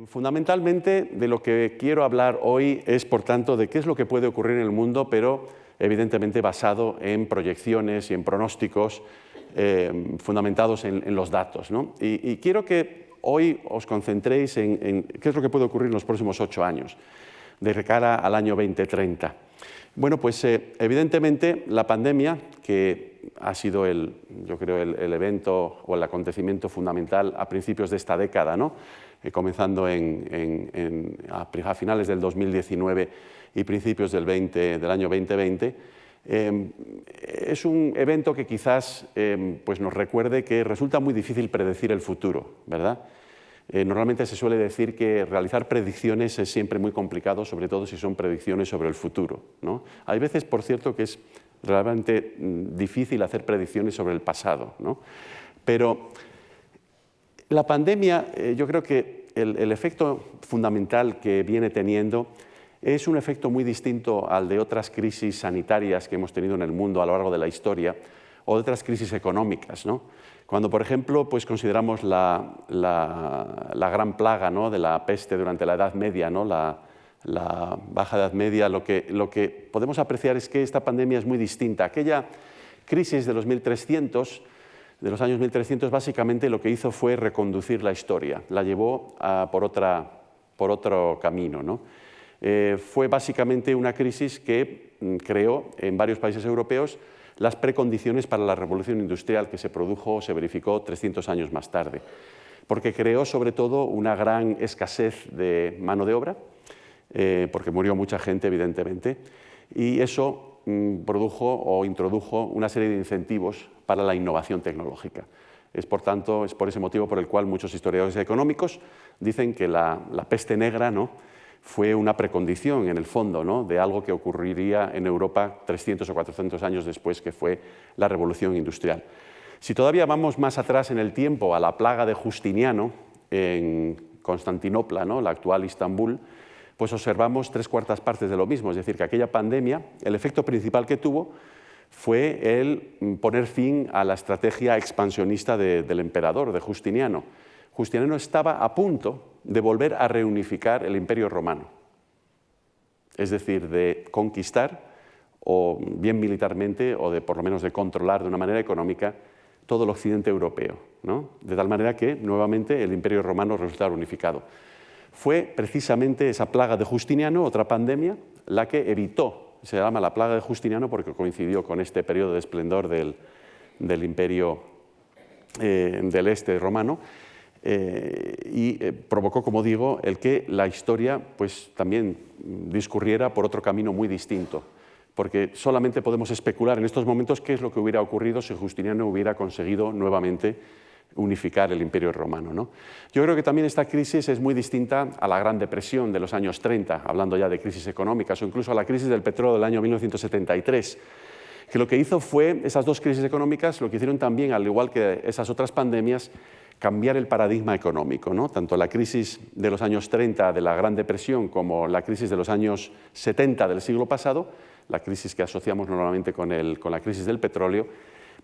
Fundamentalmente, de lo que quiero hablar hoy es, por tanto, de qué es lo que puede ocurrir en el mundo, pero evidentemente basado en proyecciones y en pronósticos fundamentados en los datos, ¿no? Y quiero que hoy os concentréis en qué es lo que puede ocurrir en los próximos 8 años, de cara al año 2030. Bueno, pues evidentemente la pandemia, que ha sido yo creo el evento o el acontecimiento fundamental a principios de esta década, ¿no? Comenzando a finales del 2019 y principios del año 2020, es un evento que quizás pues nos recuerde que resulta muy difícil predecir el futuro, ¿verdad? Normalmente se suele decir que realizar predicciones es siempre muy complicado, sobre todo si son predicciones sobre el futuro, ¿no? Hay veces, por cierto, que es realmente difícil hacer predicciones sobre el pasado, ¿no? Pero la pandemia, yo creo que el efecto fundamental que viene teniendo es un efecto muy distinto al de otras crisis sanitarias que hemos tenido en el mundo a lo largo de la historia o de otras crisis económicas, ¿no? Cuando, por ejemplo, pues consideramos la gran plaga, ¿no?, de la peste durante la Edad Media, ¿no?, la Baja Edad Media, lo que podemos apreciar es que esta pandemia es muy distinta. Aquella crisis de los años 1300, básicamente lo que hizo fue reconducir la historia, la llevó por otro camino, ¿no? Fue básicamente una crisis que creó en varios países europeos las precondiciones para la revolución industrial que se verificó 300 años más tarde, porque creó sobre todo una gran escasez de mano de obra, porque murió mucha gente evidentemente, y eso produjo o introdujo una serie de incentivos para la innovación tecnológica. Es por ese motivo por el cual muchos historiadores económicos dicen que la peste negra, ¿no?, fue una precondición, en el fondo, ¿no?, de algo que ocurriría en Europa 300 o 400 años después, que fue la Revolución Industrial. Si todavía vamos más atrás en el tiempo, a la plaga de Justiniano en Constantinopla, ¿no?, la actual Istambul, pues observamos 3/4 partes de lo mismo. Es decir, que aquella pandemia, el efecto principal que tuvo fue el poner fin a la estrategia expansionista del emperador, de Justiniano. Justiniano estaba a punto de volver a reunificar el Imperio Romano, es decir, de conquistar, o bien militarmente, o por lo menos de controlar de una manera económica, todo el occidente europeo, ¿no?, de tal manera que nuevamente el Imperio Romano resultara unificado. Fue precisamente esa plaga de Justiniano, otra pandemia, la que evitó, se llama la plaga de Justiniano porque coincidió con este periodo de esplendor del Imperio del Este romano, y provocó, como digo, el que la historia pues, también discurriera por otro camino muy distinto, porque solamente podemos especular en estos momentos qué es lo que hubiera ocurrido si Justiniano hubiera conseguido nuevamente unificar el Imperio Romano, ¿no? Yo creo que también esta crisis es muy distinta a la Gran Depresión de los años 30, hablando ya de crisis económicas, o incluso a la crisis del petróleo del año 1973, que lo que hizo fue, esas dos crisis económicas, lo que hicieron también, al igual que esas otras pandemias, cambiar el paradigma económico, ¿no? Tanto la crisis de los años 30 de la Gran Depresión como la crisis de los años 70 del siglo pasado, la crisis que asociamos normalmente con la crisis del petróleo,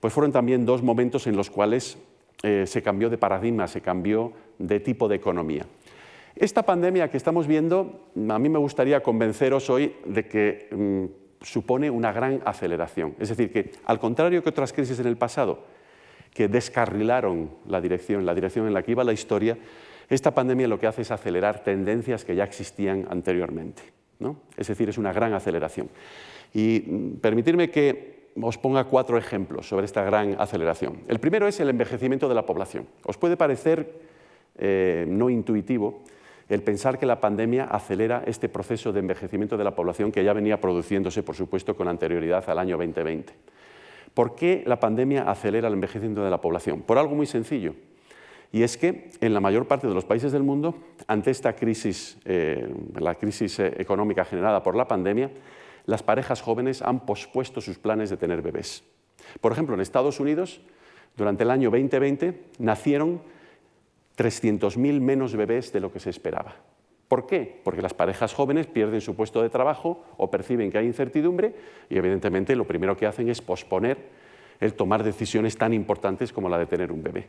pues fueron también dos momentos en los cuales se cambió de paradigma, se cambió de tipo de economía. Esta pandemia que estamos viendo, a mí me gustaría convenceros hoy de que supone una gran aceleración. Es decir, que al contrario que otras crisis en el pasado, que descarrilaron la dirección en la que iba la historia, esta pandemia lo que hace es acelerar tendencias que ya existían anteriormente, ¿no? Es decir, es una gran aceleración. Y permitirme que os ponga 4 ejemplos sobre esta gran aceleración. El primero es el envejecimiento de la población. Os puede parecer no intuitivo el pensar que la pandemia acelera este proceso de envejecimiento de la población que ya venía produciéndose, por supuesto, con anterioridad al año 2020. ¿Por qué la pandemia acelera el envejecimiento de la población? Por algo muy sencillo, y es que en la mayor parte de los países del mundo, ante esta crisis, la crisis económica generada por la pandemia, las parejas jóvenes han pospuesto sus planes de tener bebés. Por ejemplo, en Estados Unidos, durante el año 2020, nacieron 300.000 menos bebés de lo que se esperaba. ¿Por qué? Porque las parejas jóvenes pierden su puesto de trabajo o perciben que hay incertidumbre y, evidentemente, lo primero que hacen es posponer el tomar decisiones tan importantes como la de tener un bebé.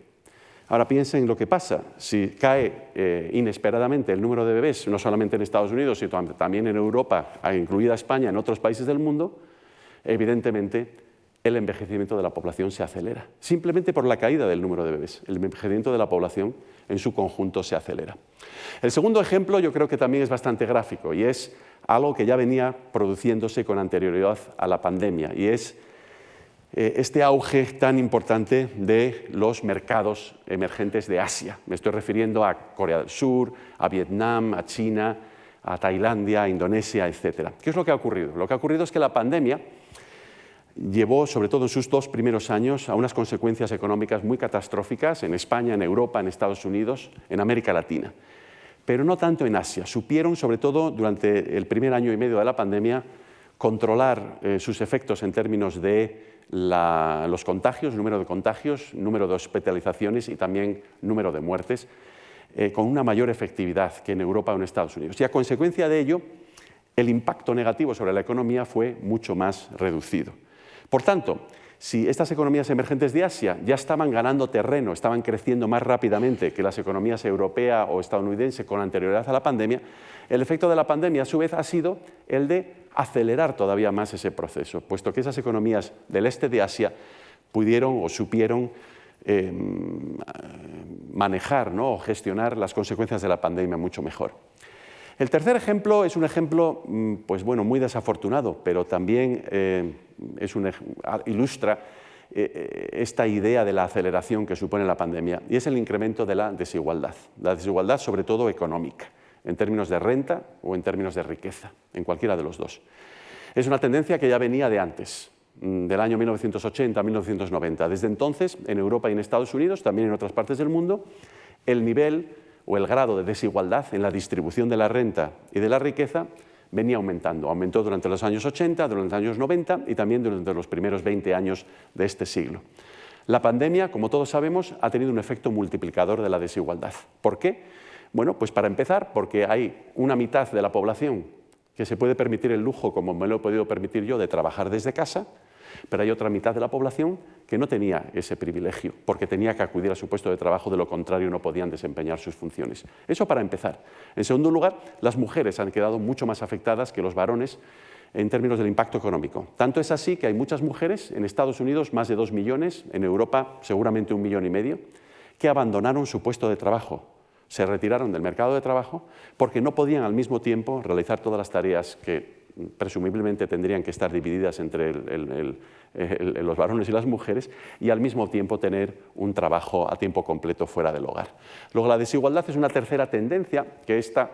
Ahora piensen lo que pasa. Si cae inesperadamente el número de bebés, no solamente en Estados Unidos, sino también en Europa, incluida España, en otros países del mundo, evidentemente el envejecimiento de la población se acelera, simplemente por la caída del número de bebés. El envejecimiento de la población en su conjunto se acelera. El segundo ejemplo yo creo que también es bastante gráfico y es algo que ya venía produciéndose con anterioridad a la pandemia y es este auge tan importante de los mercados emergentes de Asia. Me estoy refiriendo a Corea del Sur, a Vietnam, a China, a Tailandia, a Indonesia, etc. ¿Qué es lo que ha ocurrido? Lo que ha ocurrido es que la pandemia llevó, sobre todo en sus 2 primeros años, a unas consecuencias económicas muy catastróficas en España, en Europa, en Estados Unidos, en América Latina. Pero no tanto en Asia. Supieron, sobre todo durante el primer año y medio de la pandemia, controlar sus efectos en términos de los contagios, número de contagios, número de hospitalizaciones y también número de muertes, con una mayor efectividad que en Europa o en Estados Unidos. Y a consecuencia de ello, el impacto negativo sobre la economía fue mucho más reducido. Por tanto, si estas economías emergentes de Asia ya estaban ganando terreno, estaban creciendo más rápidamente que las economías europea o estadounidense con anterioridad a la pandemia, el efecto de la pandemia a su vez ha sido el de acelerar todavía más ese proceso, puesto que esas economías del este de Asia pudieron o supieron manejar, ¿no?, o gestionar las consecuencias de la pandemia mucho mejor. El tercer ejemplo es un ejemplo pues bueno, muy desafortunado, pero también ilustra esta idea de la aceleración que supone la pandemia, y es el incremento de la desigualdad sobre todo económica, en términos de renta o en términos de riqueza, en cualquiera de los dos. Es una tendencia que ya venía de antes, del año 1980 a 1990. Desde entonces, en Europa y en Estados Unidos, también en otras partes del mundo, el nivel o el grado de desigualdad en la distribución de la renta y de la riqueza venía aumentando. Aumentó durante los años 80, durante los años 90 y también durante los primeros 20 años de este siglo. La pandemia, como todos sabemos, ha tenido un efecto multiplicador de la desigualdad. ¿Por qué? Bueno, pues para empezar, porque hay una mitad de la población que se puede permitir el lujo, como me lo he podido permitir yo, de trabajar desde casa, pero hay otra mitad de la población que no tenía ese privilegio, porque tenía que acudir a su puesto de trabajo, de lo contrario no podían desempeñar sus funciones. Eso para empezar. En segundo lugar, las mujeres han quedado mucho más afectadas que los varones en términos del impacto económico. Tanto es así que hay muchas mujeres, en Estados Unidos más de 2 millones, en Europa seguramente 1,5 millones, que abandonaron su puesto de trabajo, se retiraron del mercado de trabajo porque no podían al mismo tiempo realizar todas las tareas que presumiblemente tendrían que estar divididas entre los varones y las mujeres y al mismo tiempo tener un trabajo a tiempo completo fuera del hogar. Luego, la desigualdad es una tercera tendencia que esta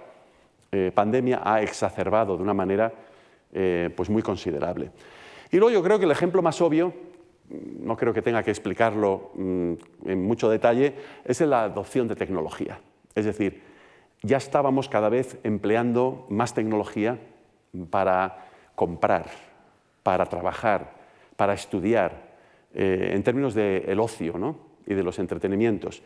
pandemia ha exacerbado de una manera pues muy considerable. Y luego yo creo que el ejemplo más obvio, no creo que tenga que explicarlo en mucho detalle, es la adopción de tecnología. Es decir, ya estábamos cada vez empleando más tecnología para comprar, para trabajar, para estudiar, en términos del ocio, ¿no?, y de los entretenimientos.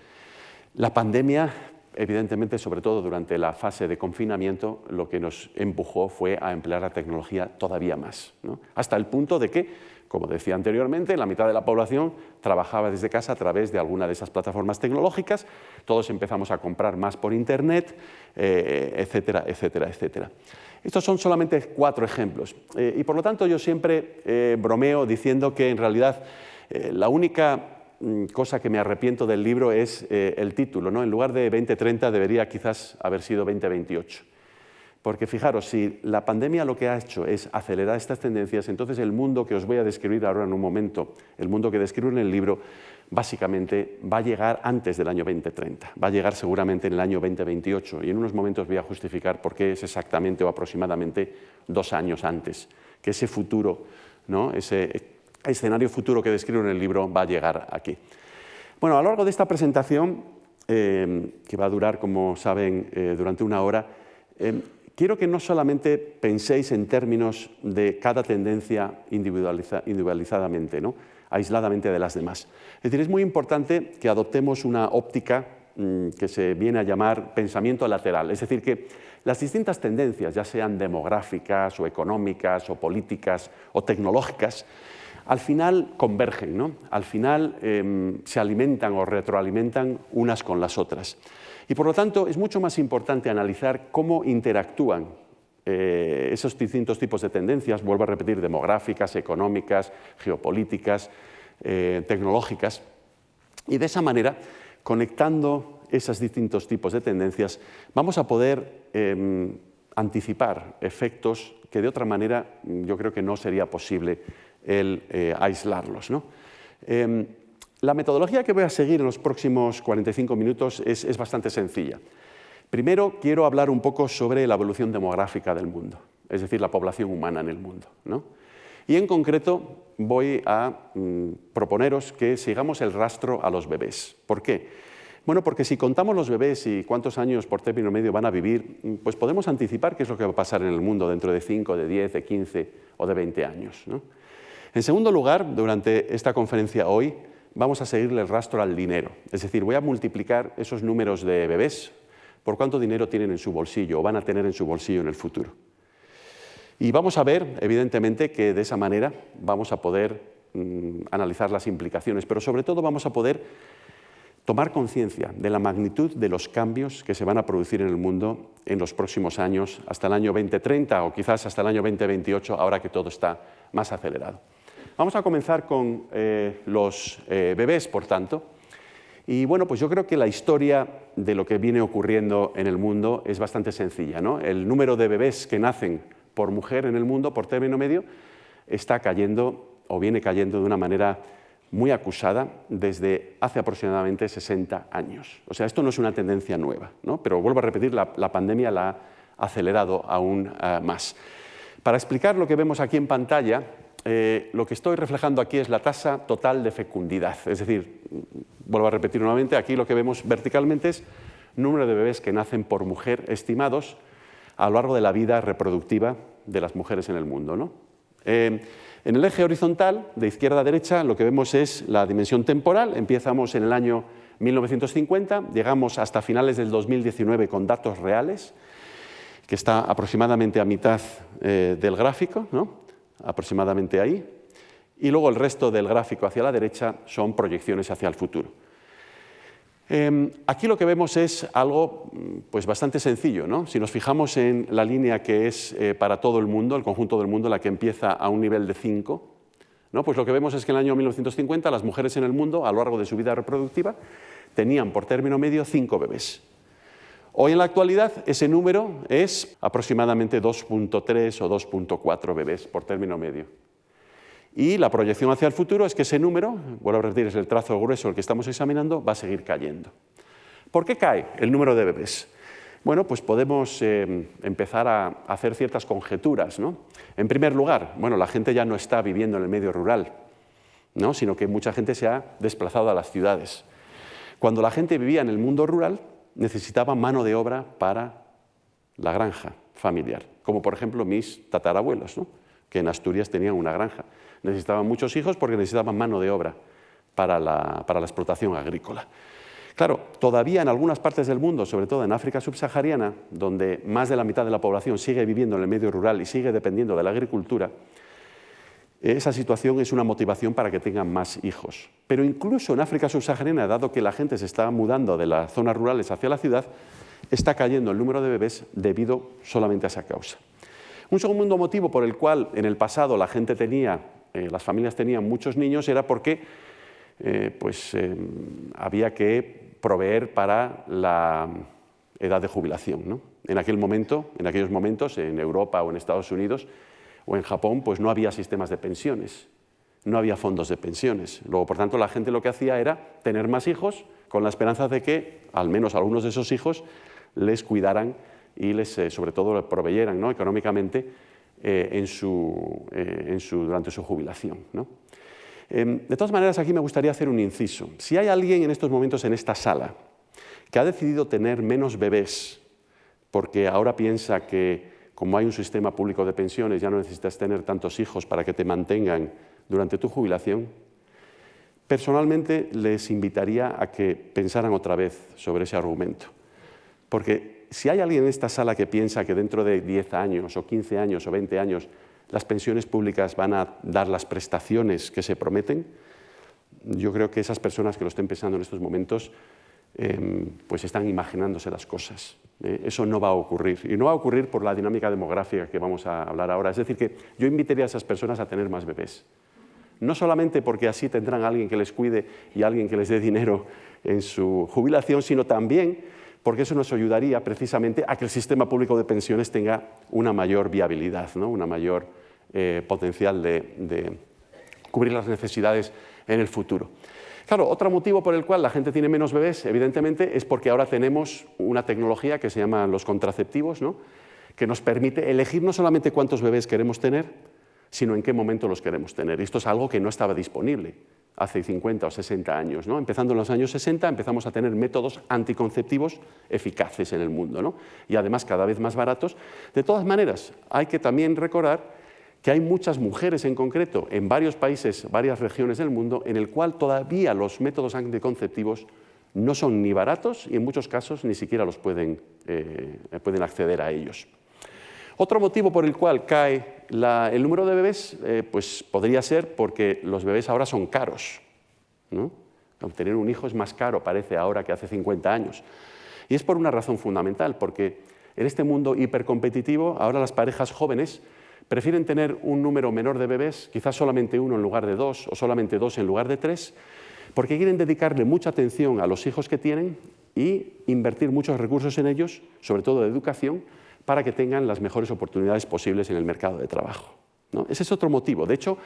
La pandemia, evidentemente, sobre todo durante la fase de confinamiento, lo que nos empujó fue a emplear la tecnología todavía más, ¿no?, hasta el punto de que, como decía anteriormente, la mitad de la población trabajaba desde casa a través de alguna de esas plataformas tecnológicas, todos empezamos a comprar más por Internet, etcétera, etcétera, etcétera. Estos son solamente 4 ejemplos y por lo tanto yo siempre bromeo diciendo que en realidad la única cosa que me arrepiento del libro es el título, ¿no? En lugar de 2030 debería quizás haber sido 2028. Porque fijaros, si la pandemia lo que ha hecho es acelerar estas tendencias, entonces el mundo que os voy a describir ahora en un momento, el mundo que describo en el libro, básicamente va a llegar antes del año 2030, va a llegar seguramente en el año 2028 y en unos momentos voy a justificar por qué es exactamente o aproximadamente 2 años antes que ese futuro, ¿no?, ese escenario futuro que describo en el libro va a llegar aquí. Bueno, a lo largo de esta presentación, que va a durar, como saben, durante 1 hora, quiero que no solamente penséis en términos de cada tendencia individualizadamente, ¿no?, aisladamente de las demás. Es decir, es muy importante que adoptemos una óptica que se viene a llamar pensamiento lateral, es decir, que las distintas tendencias, ya sean demográficas o económicas o políticas o tecnológicas, al final convergen, ¿no? Al final se alimentan o retroalimentan unas con las otras. Y por lo tanto es mucho más importante analizar cómo interactúan esos distintos tipos de tendencias, vuelvo a repetir, demográficas, económicas, geopolíticas, tecnológicas, y de esa manera, conectando esos distintos tipos de tendencias, vamos a poder anticipar efectos que de otra manera yo creo que no sería posible el aislarlos, ¿no? La metodología que voy a seguir en los próximos 45 minutos es bastante sencilla. Primero, quiero hablar un poco sobre la evolución demográfica del mundo, es decir, la población humana en el mundo, ¿no? Y en concreto voy a proponeros que sigamos el rastro a los bebés. ¿Por qué? Bueno, porque si contamos los bebés y cuántos años por término medio van a vivir, pues podemos anticipar qué es lo que va a pasar en el mundo dentro de 5, de 10, de 15 o de 20 años, ¿no? En segundo lugar, durante esta conferencia hoy, vamos a seguirle el rastro al dinero. Es decir, voy a multiplicar esos números de bebés por cuánto dinero tienen en su bolsillo o van a tener en su bolsillo en el futuro. Y vamos a ver, evidentemente, que de esa manera vamos a poder analizar las implicaciones, pero sobre todo vamos a poder tomar conciencia de la magnitud de los cambios que se van a producir en el mundo en los próximos años, hasta el año 2030 o quizás hasta el año 2028, ahora que todo está más acelerado. Vamos a comenzar con los bebés, por tanto. Y bueno, pues yo creo que la historia de lo que viene ocurriendo en el mundo es bastante sencilla, ¿no? El número de bebés que nacen por mujer en el mundo, por término medio, está cayendo o viene cayendo de una manera muy acusada desde hace aproximadamente 60 años. O sea, esto no es una tendencia nueva, ¿no? Pero vuelvo a repetir, la pandemia la ha acelerado aún más. Para explicar lo que vemos aquí en pantalla, lo que estoy reflejando aquí es la tasa total de fecundidad. Es decir, vuelvo a repetir nuevamente, aquí lo que vemos verticalmente es número de bebés que nacen por mujer estimados a lo largo de la vida reproductiva de las mujeres en el mundo, ¿no? En el eje horizontal, de izquierda a derecha, lo que vemos es la dimensión temporal. Empezamos en el año 1950, llegamos hasta finales del 2019 con datos reales, que está aproximadamente a mitad del gráfico, ¿no? Aproximadamente ahí, y luego el resto del gráfico hacia la derecha son proyecciones hacia el futuro. Aquí lo que vemos es algo pues, bastante sencillo, ¿no? Si nos fijamos en la línea que es para todo el mundo, el conjunto del mundo, la que empieza a un nivel de 5, ¿no? Pues lo que vemos es que en el año 1950 las mujeres en el mundo, a lo largo de su vida reproductiva, tenían por término medio 5 bebés. Hoy en la actualidad ese número es aproximadamente 2.3 o 2.4 bebés por término medio. Y la proyección hacia el futuro es que ese número, vuelvo a repetir, es el trazo grueso el que estamos examinando, va a seguir cayendo. ¿Por qué cae el número de bebés? Bueno, pues podemos empezar a hacer ciertas conjeturas, ¿no? En primer lugar, bueno, la gente ya no está viviendo en el medio rural, ¿no? Sino que mucha gente se ha desplazado a las ciudades. Cuando la gente vivía en el mundo rural, necesitaba mano de obra para la granja familiar, como por ejemplo mis tatarabuelos, ¿no? Que en Asturias tenían una granja. Necesitaban muchos hijos porque necesitaban mano de obra para la explotación agrícola. Claro, todavía en algunas partes del mundo, sobre todo en África subsahariana, donde más de la mitad de la población sigue viviendo en el medio rural y sigue dependiendo de la agricultura, esa situación es una motivación para que tengan más hijos. Pero incluso en África subsahariana, dado que la gente se está mudando de las zonas rurales hacia la ciudad, está cayendo el número de bebés debido solamente a esa causa. Un segundo motivo por el cual en el pasado la gente las familias tenían muchos niños era porque había que proveer para la edad de jubilación, ¿no? En aquellos momentos, en Europa o en Estados Unidos o en Japón, pues no había sistemas de pensiones, no había fondos de pensiones. Luego, por tanto, la gente lo que hacía era tener más hijos con la esperanza de que al menos algunos de esos hijos les cuidaran y sobre todo les proveyeran, ¿no? Económicamente durante su jubilación, ¿no? De todas maneras, aquí me gustaría hacer un inciso. Si hay alguien en estos momentos en esta sala que ha decidido tener menos bebés porque ahora piensa que como hay un sistema público de pensiones, ya no necesitas tener tantos hijos para que te mantengan durante tu jubilación, personalmente les invitaría a que pensaran otra vez sobre ese argumento. Porque si hay alguien en esta sala que piensa que dentro de 10 años, o 15 años, o 20 años, las pensiones públicas van a dar las prestaciones que se prometen. Yo creo que esas personas que lo estén pensando en estos momentos pues están imaginándose las cosas. Eso no va a ocurrir. Y no va a ocurrir por la dinámica demográfica que vamos a hablar ahora. Es decir, que yo invitaría a esas personas a tener más bebés. No solamente porque así tendrán a alguien que les cuide y a alguien que les dé dinero en su jubilación, sino también porque eso nos ayudaría precisamente a que el sistema público de pensiones tenga una mayor viabilidad, ¿no? Una mayor potencial de cubrir las necesidades en el futuro. Claro, otro motivo por el cual la gente tiene menos bebés, evidentemente, es porque ahora tenemos una tecnología que se llama los contraceptivos, ¿no? Que nos permite elegir no solamente cuántos bebés queremos tener, sino en qué momento los queremos tener. Y esto es algo que no estaba disponible hace 50 o 60 años, ¿no? Empezando en los años 60 empezamos a tener métodos anticonceptivos eficaces en el mundo, ¿no? Y además cada vez más baratos. De todas maneras, hay que también recordar que hay muchas mujeres en concreto en varios países, varias regiones del mundo, en el cual todavía los métodos anticonceptivos no son ni baratos y en muchos casos ni siquiera pueden acceder a ellos. Otro motivo por el cual cae el número de bebés pues podría ser porque los bebés ahora son caros, ¿no? Obtener un hijo es más caro, parece ahora, que hace 50 años. Y es por una razón fundamental, porque en este mundo hipercompetitivo, ahora las parejas jóvenes prefieren tener un número menor de bebés, quizás solamente uno en lugar de dos, o solamente dos en lugar de tres, porque quieren dedicarle mucha atención a los hijos que tienen y invertir muchos recursos en ellos, sobre todo de educación, para que tengan las mejores oportunidades posibles en el mercado de trabajo, ¿no? Ese es otro motivo. De hecho,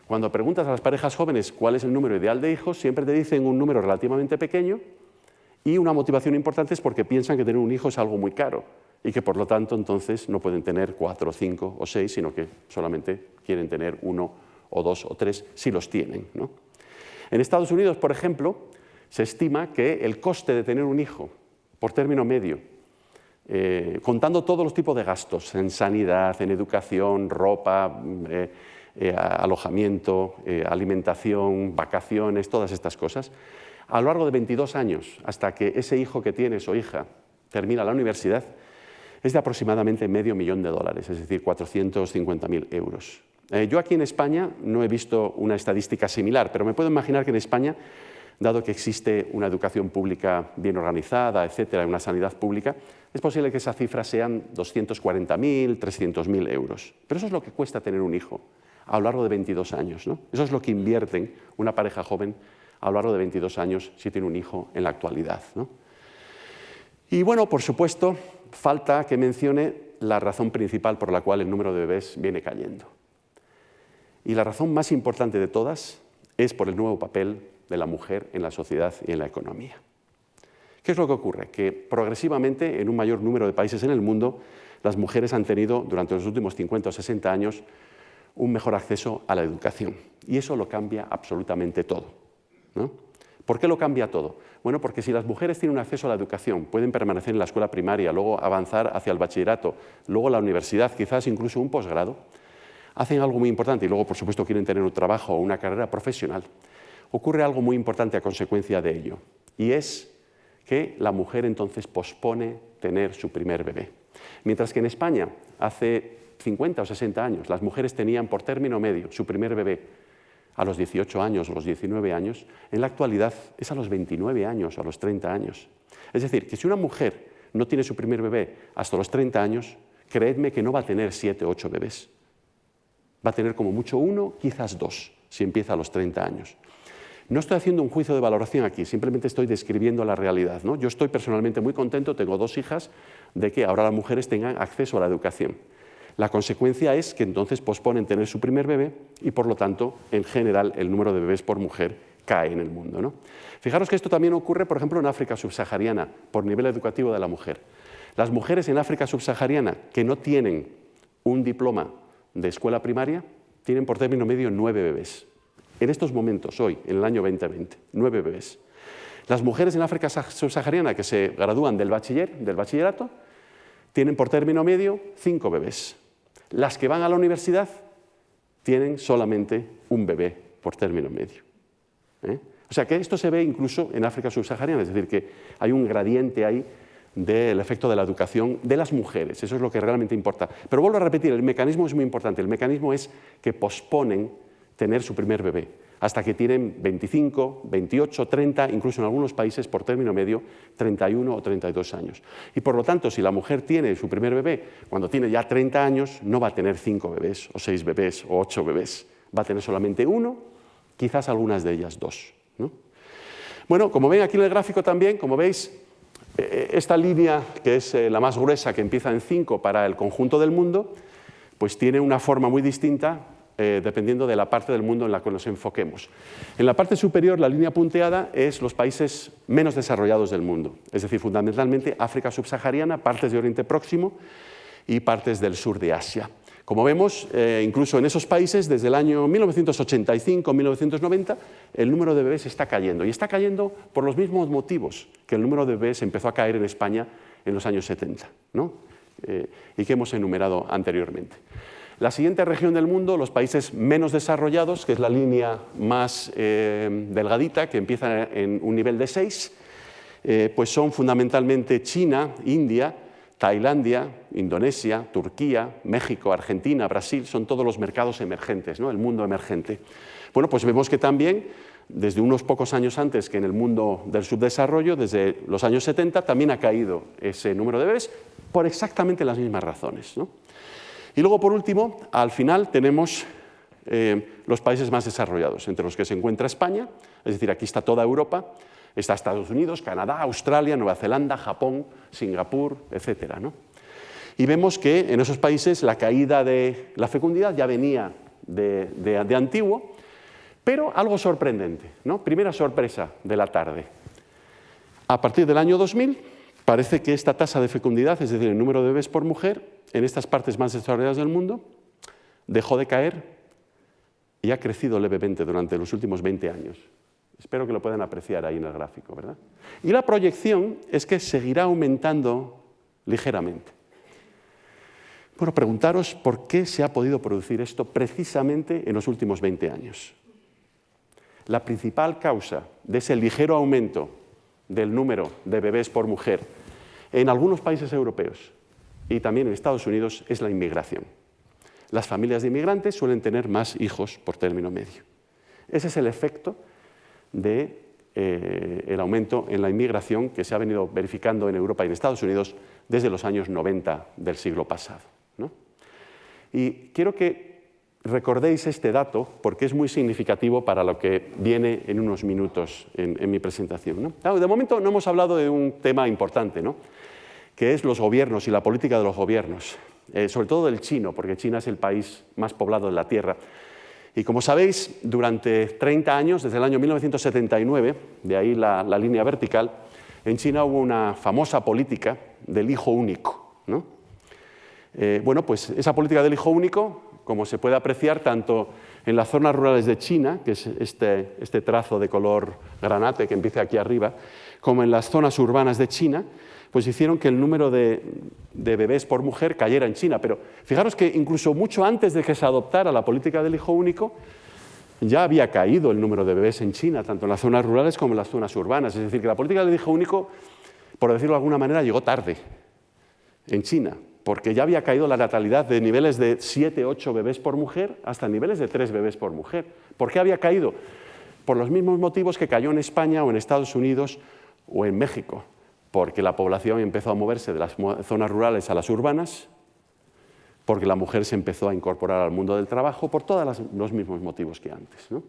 cuando preguntas a las parejas jóvenes cuál es el número ideal de hijos, siempre te dicen un número relativamente pequeño, y una motivación importante es porque piensan que tener un hijo es algo muy caro y que por lo tanto entonces no pueden tener 4, 5 o 6, sino que solamente quieren tener 1 o 2 o 3 si los tienen, ¿no? En Estados Unidos, por ejemplo, se estima que el coste de tener un hijo por término medio, contando todos los tipos de gastos en sanidad, en educación, ropa, alojamiento, alimentación, vacaciones, todas estas cosas, a lo largo de 22 años, hasta que ese hijo que tienes o hija termina la universidad, es de aproximadamente $500.000, es decir, 450.000 euros. Yo aquí en España no he visto una estadística similar, pero me puedo imaginar que en España, dado que existe una educación pública bien organizada, etcétera, una sanidad pública, es posible que esa cifra sean 240.000, 300.000 euros. Pero eso es lo que cuesta tener un hijo a lo largo de 22 años, ¿no? Eso es lo que invierten una pareja joven a lo largo de 22 años si tiene un hijo en la actualidad, ¿no? Y bueno, por supuesto, falta que mencione la razón principal por la cual el número de bebés viene cayendo. Y la razón más importante de todas es por el nuevo papel de la mujer en la sociedad y en la economía. ¿Qué es lo que ocurre? Que progresivamente, en un mayor número de países en el mundo, las mujeres han tenido, durante los últimos 50 o 60 años, un mejor acceso a la educación. Y eso lo cambia absolutamente todo, ¿no? ¿Por qué lo cambia todo? Bueno, porque si las mujeres tienen un acceso a la educación, pueden permanecer en la escuela primaria, luego avanzar hacia el bachillerato, luego la universidad, quizás incluso un posgrado, hacen algo muy importante y luego, por supuesto, quieren tener un trabajo o una carrera profesional. Ocurre algo muy importante a consecuencia de ello, y es que la mujer entonces pospone tener su primer bebé. Mientras que en España, hace 50 o 60 años, las mujeres tenían por término medio su primer bebé a los 18 años o los 19 años, en la actualidad es a los 29 años o a los 30 años. Es decir, que si una mujer no tiene su primer bebé hasta los 30 años, creedme que no va a tener 7 o 8 bebés. Va a tener como mucho 1, quizás 2, si empieza a los 30 años. No estoy haciendo un juicio de valoración aquí, simplemente estoy describiendo la realidad, ¿no? Yo estoy personalmente muy contento, tengo 2 hijas, de que ahora las mujeres tengan acceso a la educación. La consecuencia es que entonces posponen tener su primer bebé y, por lo tanto, en general, el número de bebés por mujer cae en el mundo, ¿no? Fijaros que esto también ocurre, por ejemplo, en África subsahariana, por nivel educativo de la mujer. Las mujeres en África subsahariana que no tienen un diploma de escuela primaria tienen por término medio 9 bebés. En estos momentos, hoy, en el año 2020, 9 bebés. Las mujeres en África subsahariana que se gradúan del bachillerato, tienen por término medio 5 bebés. Las que van a la universidad tienen solamente un bebé por término medio. O sea que esto se ve incluso en África subsahariana, es decir, que hay un gradiente ahí del efecto de la educación de las mujeres. Eso es lo que realmente importa. Pero vuelvo a repetir, el mecanismo es muy importante. El mecanismo es que posponen tener su primer bebé hasta que tienen 25, 28, 30, incluso en algunos países por término medio 31 o 32 años. Y por lo tanto, si la mujer tiene su primer bebé cuando tiene ya 30 años, no va a tener 5 bebés o 6 bebés o 8 bebés. Va a tener solamente uno, quizás algunas de ellas 2, ¿no? Bueno, como ven aquí en el gráfico también, como veis, esta línea, que es la más gruesa, que empieza en 5 para el conjunto del mundo, pues tiene una forma muy distinta dependiendo de la parte del mundo en la que nos enfoquemos. En la parte superior, la línea punteada es los países menos desarrollados del mundo, es decir, fundamentalmente África subsahariana, partes de Oriente Próximo y partes del sur de Asia. Como vemos, incluso en esos países, desde el año 1985-1990, el número de bebés está cayendo. Y está cayendo por los mismos motivos que el número de bebés empezó a caer en España en los años 70, ¿no? Y que hemos enumerado anteriormente. La siguiente región del mundo, los países menos desarrollados, que es la línea más delgadita, que empieza en un nivel de 6, pues son fundamentalmente China, India, Tailandia, Indonesia, Turquía, México, Argentina, Brasil, son todos los mercados emergentes, ¿no? El mundo emergente. Bueno, pues vemos que también, desde unos pocos años antes que en el mundo del subdesarrollo, desde los años 70, también ha caído ese número de bebés por exactamente las mismas razones, ¿no? Y luego, por último, al final tenemos los países más desarrollados, entre los que se encuentra España, es decir, aquí está toda Europa, está Estados Unidos, Canadá, Australia, Nueva Zelanda, Japón, Singapur, etcétera, ¿no? Y vemos que en esos países la caída de la fecundidad ya venía de antiguo, pero algo sorprendente, ¿no? Primera sorpresa de la tarde. A partir del año 2000, parece que esta tasa de fecundidad, es decir, el número de bebés por mujer, en estas partes más desarrolladas del mundo, dejó de caer y ha crecido levemente durante los últimos 20 años. Espero que lo puedan apreciar ahí en el gráfico, ¿verdad? Y la proyección es que seguirá aumentando ligeramente. Bueno, preguntaros por qué se ha podido producir esto precisamente en los últimos 20 años. La principal causa de ese ligero aumento del número de bebés por mujer en algunos países europeos y también en Estados Unidos es la inmigración. Las familias de inmigrantes suelen tener más hijos por término medio. Ese es el efecto del aumento en la inmigración que se ha venido verificando en Europa y en Estados Unidos desde los años 90 del siglo pasado, ¿no? Y quiero que recordéis este dato porque es muy significativo para lo que viene en unos minutos en mi presentación, ¿no? Claro, de momento no hemos hablado de un tema importante, ¿no? Que es los gobiernos y la política de los gobiernos, sobre todo del chino, porque China es el país más poblado de la Tierra. Y como sabéis, durante 30 años, desde el año 1979, de ahí la línea vertical, en China hubo una famosa política del hijo único, ¿no? Bueno, pues esa política del hijo único, como se puede apreciar tanto en las zonas rurales de China, que es este trazo de color granate que empieza aquí arriba, como en las zonas urbanas de China, pues hicieron que el número de bebés por mujer cayera en China. Pero fijaros que incluso mucho antes de que se adoptara la política del hijo único, ya había caído el número de bebés en China, tanto en las zonas rurales como en las zonas urbanas. Es decir, que la política del hijo único, por decirlo de alguna manera, llegó tarde en China, porque ya había caído la natalidad de niveles de 7, 8 bebés por mujer hasta niveles de 3 bebés por mujer. ¿Por qué había caído? Por los mismos motivos que cayó en España o en Estados Unidos o en México, porque la población empezó a moverse de las zonas rurales a las urbanas, porque la mujer se empezó a incorporar al mundo del trabajo, por todos los mismos motivos que antes, ¿no?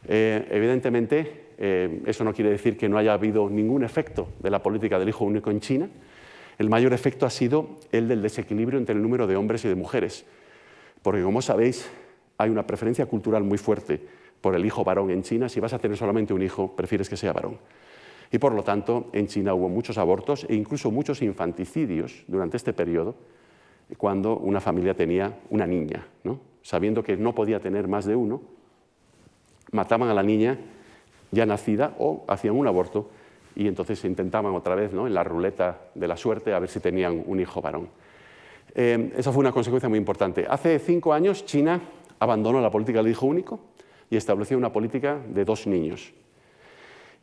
Evidentemente, eso no quiere decir que no haya habido ningún efecto de la política del hijo único en China. El mayor efecto ha sido el del desequilibrio entre el número de hombres y de mujeres, porque, como sabéis, hay una preferencia cultural muy fuerte por el hijo varón en China. Si vas a tener solamente un hijo, prefieres que sea varón. Y, por lo tanto, en China hubo muchos abortos e incluso muchos infanticidios durante este periodo, cuando una familia tenía una niña, ¿no? Sabiendo que no podía tener más de uno, mataban a la niña ya nacida o hacían un aborto y entonces intentaban otra vez, ¿no?, en la ruleta de la suerte a ver si tenían un hijo varón. Esa fue una consecuencia muy importante. Hace 5 años China abandonó la política del hijo único y estableció una política de 2 niños.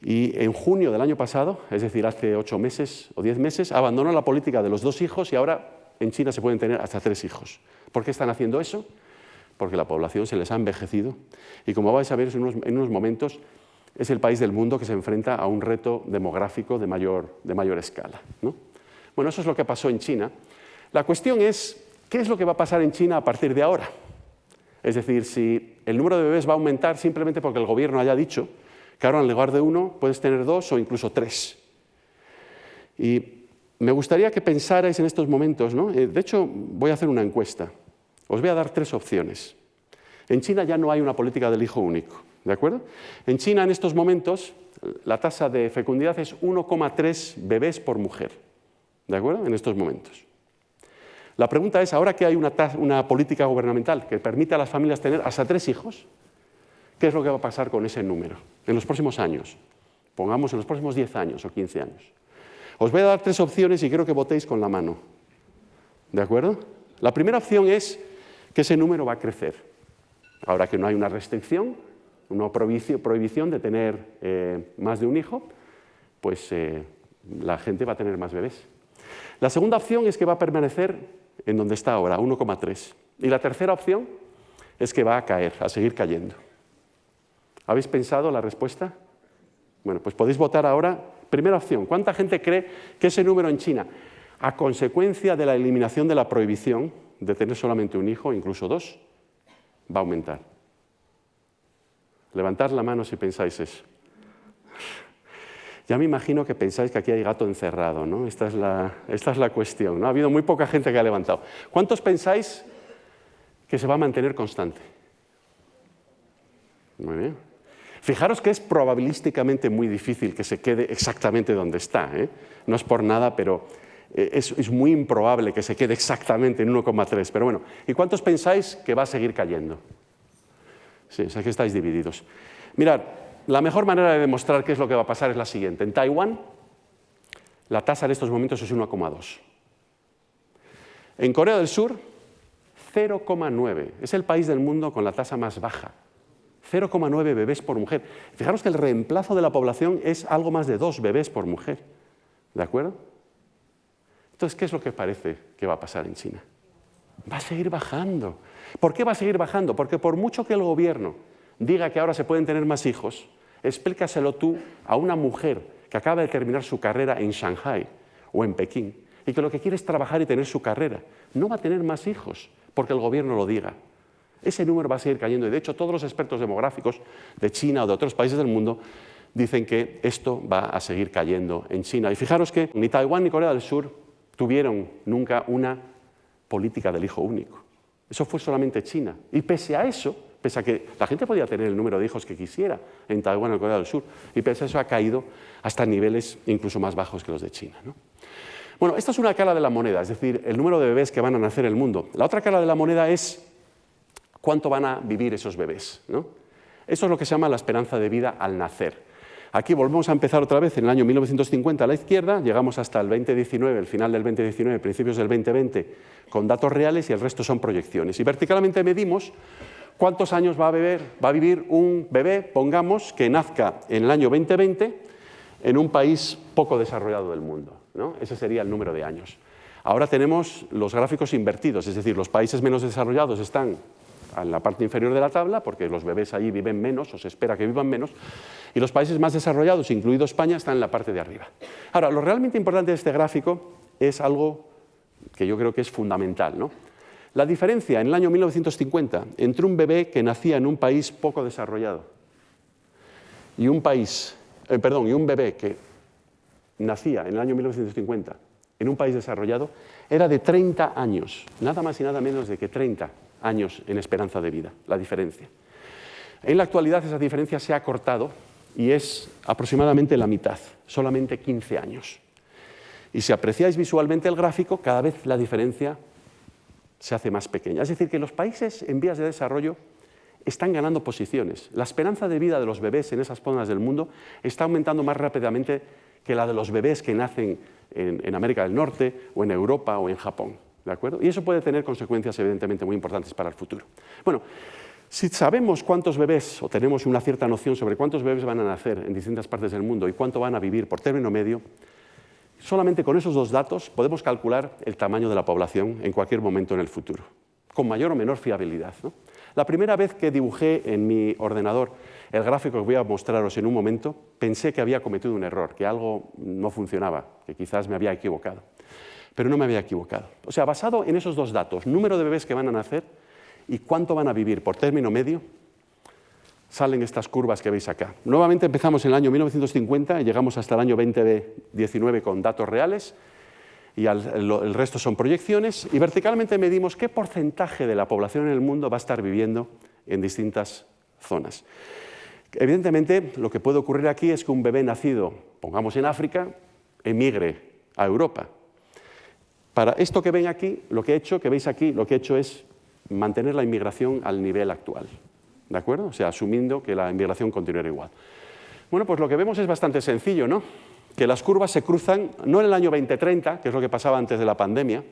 Y en junio del año pasado, es decir, hace 8 meses o 10 meses, abandonó la política de los 2 hijos y ahora en China se pueden tener hasta 3 hijos. ¿Por qué están haciendo eso? Porque la población se les ha envejecido y, como vais a ver en unos momentos, es el país del mundo que se enfrenta a un reto demográfico de mayor escala, ¿no? Bueno, eso es lo que pasó en China. La cuestión es, ¿qué es lo que va a pasar en China a partir de ahora? Es decir, si el número de bebés va a aumentar simplemente porque el gobierno haya dicho que ahora en lugar de 1 puedes tener 2 o incluso 3. Y me gustaría que pensarais en estos momentos, ¿no? De hecho, voy a hacer una encuesta. Os voy a dar 3 opciones. En China ya no hay una política del hijo único, ¿de acuerdo? En China en estos momentos la tasa de fecundidad es 1,3 bebés por mujer, ¿de acuerdo? En estos momentos. La pregunta es, ahora que hay una política gubernamental que permite a las familias tener hasta 3 hijos, ¿qué es lo que va a pasar con ese número en los próximos años? Pongamos en los próximos 10 años o 15 años. Os voy a dar 3 opciones y quiero que votéis con la mano, ¿de acuerdo? La primera opción es que ese número va a crecer. Ahora que no hay una restricción, una prohibición de tener más de un hijo, pues la gente va a tener más bebés. La segunda opción es que va a permanecer en donde está ahora, 1,3. Y la tercera opción es que va a caer, a seguir cayendo. ¿Habéis pensado la respuesta? Bueno, pues podéis votar ahora. Primera opción, ¿cuánta gente cree que ese número en China, a consecuencia de la eliminación de la prohibición de tener solamente un hijo, incluso 2, va a aumentar? Levantad la mano si pensáis eso. Ya me imagino que pensáis que aquí hay gato encerrado, ¿no? Esta es la cuestión, ¿no? Ha habido muy poca gente que ha levantado. ¿Cuántos pensáis que se va a mantener constante? Muy bien. Fijaros que es probabilísticamente muy difícil que se quede exactamente donde está, ¿eh? No es por nada, pero es muy improbable que se quede exactamente en 1,3. Pero bueno, ¿y cuántos pensáis que va a seguir cayendo? Sí, o sea que estáis divididos. Mirad, la mejor manera de demostrar qué es lo que va a pasar es la siguiente. En Taiwán, la tasa en estos momentos es 1,2. En Corea del Sur, 0,9. Es el país del mundo con la tasa más baja. 0,9 bebés por mujer. Fijaros que el reemplazo de la población es algo más de 2 bebés por mujer. ¿De acuerdo? Entonces, ¿qué es lo que parece que va a pasar en China? Va a seguir bajando. ¿Por qué va a seguir bajando? Porque por mucho que el gobierno diga que ahora se pueden tener más hijos, explícaselo tú a una mujer que acaba de terminar su carrera en Shanghái o en Pekín y que lo que quiere es trabajar y tener su carrera. No va a tener más hijos porque el gobierno lo diga. Ese número va a seguir cayendo y, de hecho, todos los expertos demográficos de China o de otros países del mundo dicen que esto va a seguir cayendo en China. Y fijaros que ni Taiwán ni Corea del Sur tuvieron nunca una política del hijo único. Eso fue solamente China. Y pese a eso, pese a que la gente podía tener el número de hijos que quisiera en Taiwán o Corea del Sur, y pese a eso ha caído hasta niveles incluso más bajos que los de China, ¿no? Bueno, esta es una cara de la moneda, es decir, el número de bebés que van a nacer en el mundo. La otra cara de la moneda es cuánto van a vivir esos bebés, ¿no? Eso es lo que se llama la esperanza de vida al nacer. Aquí volvemos a empezar otra vez en el año 1950 a la izquierda, llegamos hasta el 2019, el final del 2019, principios del 2020, con datos reales y el resto son proyecciones. Y verticalmente medimos cuántos años va a vivir un bebé, pongamos, que nazca en el año 2020 en un país poco desarrollado del mundo, ¿no? Ese sería el número de años. Ahora tenemos los gráficos invertidos, es decir, los países menos desarrollados están en la parte inferior de la tabla, porque los bebés allí viven menos, o se espera que vivan menos, y los países más desarrollados, incluido España, están en la parte de arriba. Ahora, lo realmente importante de este gráfico es algo que yo creo que es fundamental, ¿no? La diferencia en el año 1950 entre un bebé que nacía en un país poco desarrollado y un bebé que nacía en el año 1950 en un país desarrollado era de 30 años, nada más y nada menos de que 30 años en esperanza de vida, la diferencia. En la actualidad esa diferencia se ha acortado y es aproximadamente la mitad, solamente 15 años. Y si apreciáis visualmente el gráfico, cada vez la diferencia se hace más pequeña. Es decir, que los países en vías de desarrollo están ganando posiciones. La esperanza de vida de los bebés en esas zonas del mundo está aumentando más rápidamente que la de los bebés que nacen en América del Norte o en Europa o en Japón. ¿De acuerdo? Y eso puede tener consecuencias evidentemente muy importantes para el futuro. Bueno, Si sabemos cuántos bebés, o tenemos una cierta noción sobre cuántos bebés van a nacer en distintas partes del mundo y cuánto van a vivir por término medio, solamente con esos dos datos podemos calcular el tamaño de la población en cualquier momento en el futuro, con mayor o menor fiabilidad, ¿no? La primera vez que dibujé en mi ordenador el gráfico que voy a mostraros en un momento, pensé que había cometido un error, que algo no funcionaba, que quizás me había equivocado. Pero no me había equivocado. O sea, basado en esos dos datos, número de bebés que van a nacer y cuánto van a vivir por término medio, salen estas curvas que veis acá. Nuevamente empezamos en el año 1950 y llegamos hasta el año 2019 con datos reales, y el resto son proyecciones, y verticalmente medimos qué porcentaje de la población en el mundo va a estar viviendo en distintas zonas. Evidentemente, lo que puede ocurrir aquí es que un bebé nacido, pongamos en África, emigre a Europa. Para esto que ven aquí, lo que veis aquí, lo que he hecho es mantener la inmigración al nivel actual, ¿de acuerdo? O sea, asumiendo que la inmigración continuará igual. Bueno, pues lo que vemos es bastante sencillo, ¿no? Que las curvas se cruzan no en el año 2030, que es lo que pasaba antes de la pandemia,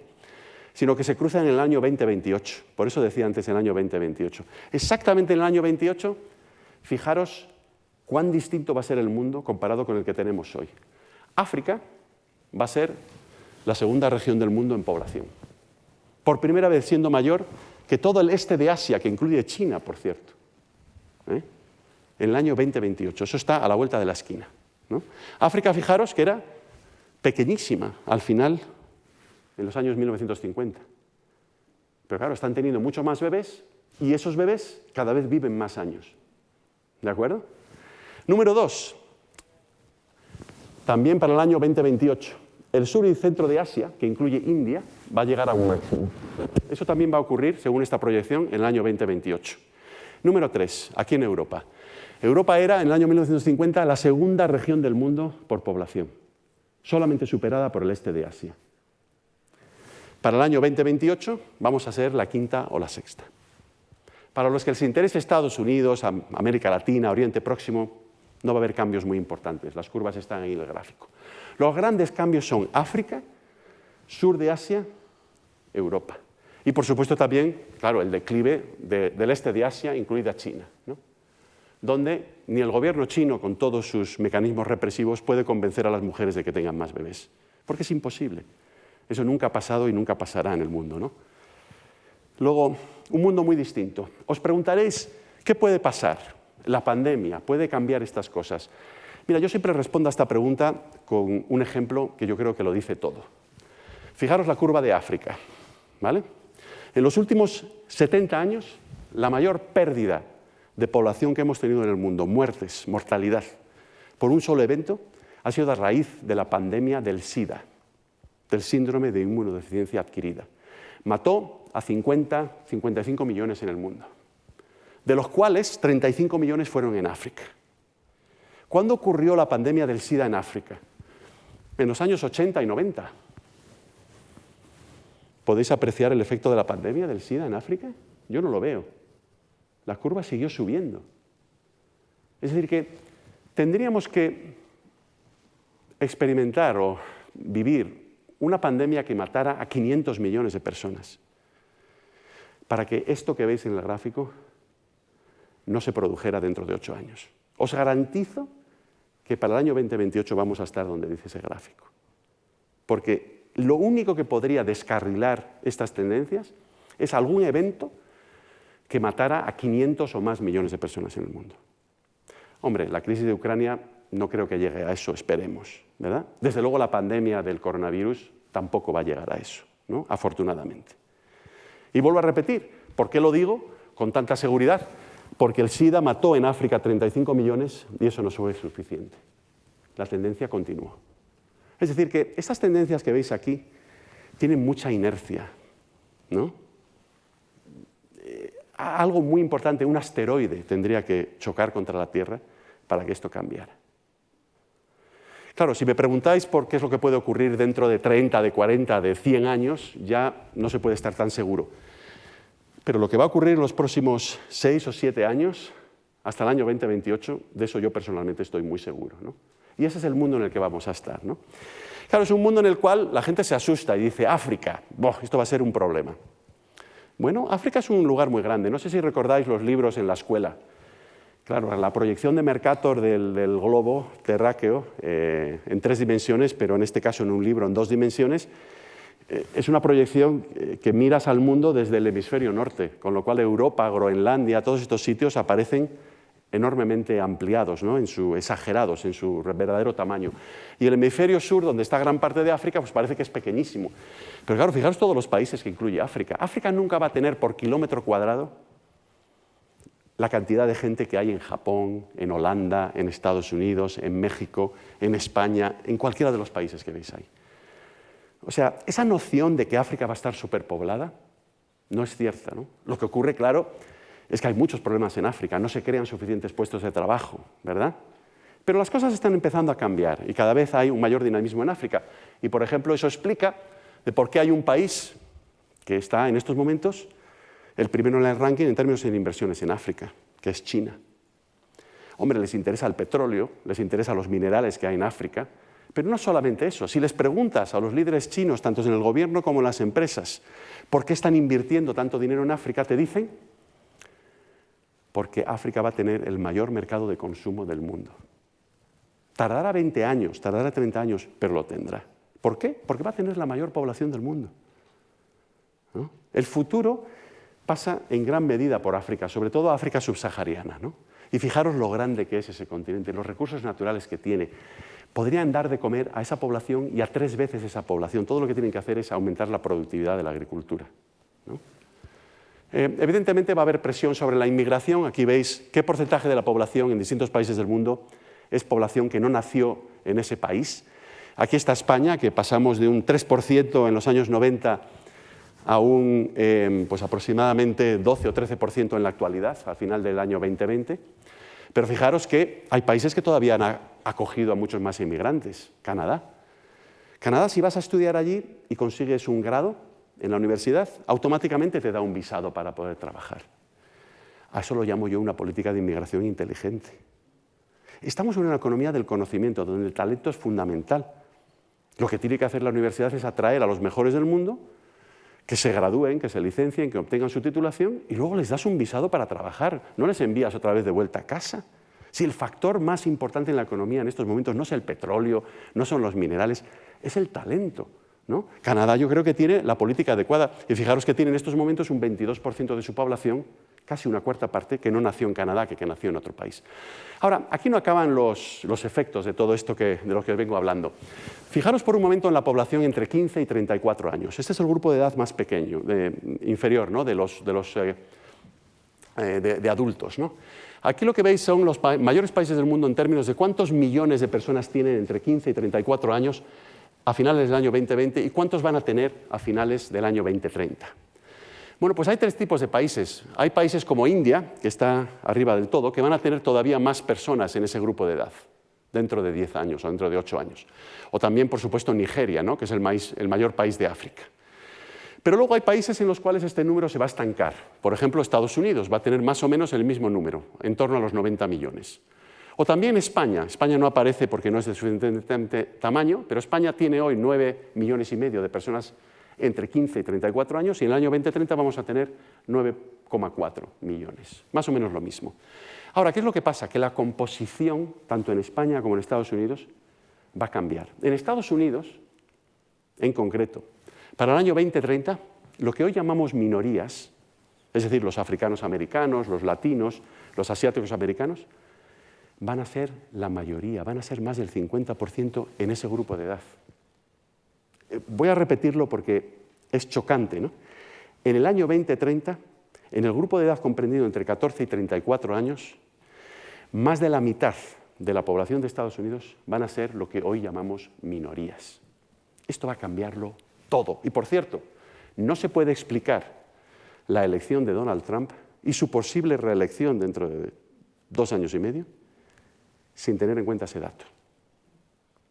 sino que se cruzan en el año 2028. Por eso decía antes el año 2028. Exactamente en el año 28, fijaros cuán distinto va a ser el mundo comparado con el que tenemos hoy. África va a ser la segunda región del mundo en población. Por primera vez siendo mayor que todo el este de Asia, que incluye China, por cierto. En el año 2028. Eso está a la vuelta de la esquina, ¿no? África, fijaros que era pequeñísima al final, en los años 1950. Pero claro, están teniendo mucho más bebés y esos bebés cada vez viven más años. ¿De acuerdo? Número 2. También para el año 2028. El sur y centro de Asia, que incluye India, va a llegar a un máximo. Eso también va a ocurrir, según esta proyección, en el año 2028. Número 3. Aquí en Europa. Europa era, en el año 1950, la segunda región del mundo por población, solamente superada por el este de Asia. Para el año 2028 vamos a ser la quinta o la sexta. Para los que les interese Estados Unidos, América Latina, Oriente Próximo, no va a haber cambios muy importantes. Las curvas están ahí en el gráfico. Los grandes cambios son África, sur de Asia, Europa. Y por supuesto también, claro, el declive del este de Asia, incluida China, ¿no? Donde ni el gobierno chino, con todos sus mecanismos represivos, puede convencer a las mujeres de que tengan más bebés. Porque es imposible. Eso nunca ha pasado y nunca pasará en el mundo, ¿no? Luego, un mundo muy distinto. Os preguntaréis, ¿qué puede pasar? La pandemia, ¿puede cambiar estas cosas? Mira, yo siempre respondo a esta pregunta con un ejemplo que yo creo que lo dice todo. Fijaros la curva de África, ¿vale? En los últimos 70 años, la mayor pérdida de población que hemos tenido en el mundo, muertes, mortalidad, por un solo evento, ha sido a raíz de la pandemia del SIDA, del síndrome de inmunodeficiencia adquirida. Mató a 55 millones en el mundo, de los cuales 35 millones fueron en África. ¿Cuándo ocurrió la pandemia del SIDA en África? En los años 80 y 90. ¿Podéis apreciar el efecto de la pandemia del SIDA en África? Yo no lo veo. La curva siguió subiendo. Es decir, que tendríamos que experimentar o vivir una pandemia que matara a 500 millones de personas para que esto que veis en el gráfico no se produjera dentro de 8 años. Os garantizo que para el año 2028 vamos a estar donde dice ese gráfico. Porque lo único que podría descarrilar estas tendencias es algún evento que matara a 500 o más millones de personas en el mundo. Hombre, la crisis de Ucrania no creo que llegue a eso, esperemos, ¿verdad? Desde luego la pandemia del coronavirus tampoco va a llegar a eso, ¿no? Afortunadamente. Y vuelvo a repetir, ¿por qué lo digo con tanta seguridad? Porque el SIDA mató en África 35 millones y eso no fue suficiente. La tendencia continuó. Es decir, que estas tendencias que veis aquí tienen mucha inercia, ¿no? Algo muy importante, un asteroide tendría que chocar contra la Tierra para que esto cambiara. Claro, si me preguntáis por qué es lo que puede ocurrir dentro de 30, de 40, de 100 años, ya no se puede estar tan seguro. Pero lo que va a ocurrir en los próximos 6 o 7 años, hasta el año 2028, de eso yo personalmente estoy muy seguro, ¿no? Y ese es el mundo en el que vamos a estar, ¿no? Claro, es un mundo en el cual la gente se asusta y dice, África, esto va a ser un problema. Bueno, África es un lugar muy grande. No sé si recordáis los libros en la escuela. Claro, la proyección de Mercator del globo terráqueo en 3 dimensiones, pero en este caso en un libro en 2 dimensiones, es una proyección que miras al mundo desde el hemisferio norte, con lo cual Europa, Groenlandia, todos estos sitios aparecen enormemente ampliados, ¿no? Exagerados en su verdadero tamaño. Y el hemisferio sur, donde está gran parte de África, pues parece que es pequeñísimo. Pero claro, fijaros todos los países que incluye África. África nunca va a tener por kilómetro cuadrado la cantidad de gente que hay en Japón, en Holanda, en Estados Unidos, en México, en España, en cualquiera de los países que veis ahí. O sea, esa noción de que África va a estar superpoblada no es cierta, ¿no? Lo que ocurre, claro, es que hay muchos problemas en África, no se crean suficientes puestos de trabajo, ¿verdad? Pero las cosas están empezando a cambiar y cada vez hay un mayor dinamismo en África. Y, por ejemplo, eso explica de por qué hay un país que está en estos momentos el primero en el ranking en términos de inversiones en África, que es China. Hombre, les interesa el petróleo, les interesan los minerales que hay en África, pero no solamente eso. Si les preguntas a los líderes chinos, tanto en el gobierno como en las empresas, por qué están invirtiendo tanto dinero en África, te dicen porque África va a tener el mayor mercado de consumo del mundo. Tardará 20 años, tardará 30 años, pero lo tendrá. ¿Por qué? Porque va a tener la mayor población del mundo, ¿no? El futuro pasa en gran medida por África, sobre todo África subsahariana, ¿no? Y fijaros lo grande que es ese continente, los recursos naturales que tiene. Podrían dar de comer a esa población y a 3 veces esa población. Todo lo que tienen que hacer es aumentar la productividad de la agricultura, ¿no? Evidentemente va a haber presión sobre la inmigración. Aquí veis qué porcentaje de la población en distintos países del mundo es población que no nació en ese país. Aquí está España, que pasamos de un 3% en los años 90 a un pues aproximadamente 12 o 13% en la actualidad, al final del año 2020. Pero fijaros que hay países que todavía han acogido a muchos más inmigrantes. Canadá. Canadá, si vas a estudiar allí y consigues un grado en la universidad, automáticamente te da un visado para poder trabajar. A eso lo llamo yo una política de inmigración inteligente. Estamos en una economía del conocimiento, donde el talento es fundamental. Lo que tiene que hacer la universidad es atraer a los mejores del mundo, que se gradúen, que se licencien, que obtengan su titulación y luego les das un visado para trabajar. No les envías otra vez de vuelta a casa. Si el factor más importante en la economía en estos momentos no es el petróleo, no son los minerales, es el talento, ¿no? Canadá yo creo que tiene la política adecuada. Y fijaros que tiene en estos momentos un 22% de su población, casi una cuarta parte, que no nació en Canadá, que nació en otro país. Ahora, aquí no acaban los efectos de todo esto de lo que vengo hablando. Fijaros por un momento en la población entre 15 y 34 años. Este es el grupo de edad más pequeño, inferior, ¿no? de adultos, ¿no? Aquí lo que veis son los mayores países del mundo en términos de cuántos millones de personas tienen entre 15 y 34 años a finales del año 2020 y cuántos van a tener a finales del año 2030. Bueno, pues hay 3 tipos de países. Hay países como India, que está arriba del todo, que van a tener todavía más personas en ese grupo de edad, dentro de 10 años o dentro de 8 años. O también, por supuesto, Nigeria, ¿no? Que es el mayor país de África. Pero luego hay países en los cuales este número se va a estancar. Por ejemplo, Estados Unidos va a tener más o menos el mismo número, en torno a los 90 millones. O también España. España no aparece porque no es de suficiente tamaño, pero España tiene hoy 9,5 millones de personas entre 15 y 34 años y en el año 2030 vamos a tener 9,4 millones. Más o menos lo mismo. Ahora, ¿qué es lo que pasa? Que la composición, tanto en España como en Estados Unidos, va a cambiar. En Estados Unidos, en concreto, para el año 2030, lo que hoy llamamos minorías, es decir, los africanos americanos, los latinos, los asiáticos americanos, van a ser la mayoría, van a ser más del 50% en ese grupo de edad. Voy a repetirlo porque es chocante, ¿no? En el año 2030, en el grupo de edad comprendido entre 14 y 34 años, más de la mitad de la población de Estados Unidos van a ser lo que hoy llamamos minorías. Esto va a cambiarlo todo. Y por cierto, no se puede explicar la elección de Donald Trump y su posible reelección dentro de 2 años y medio sin tener en cuenta ese dato.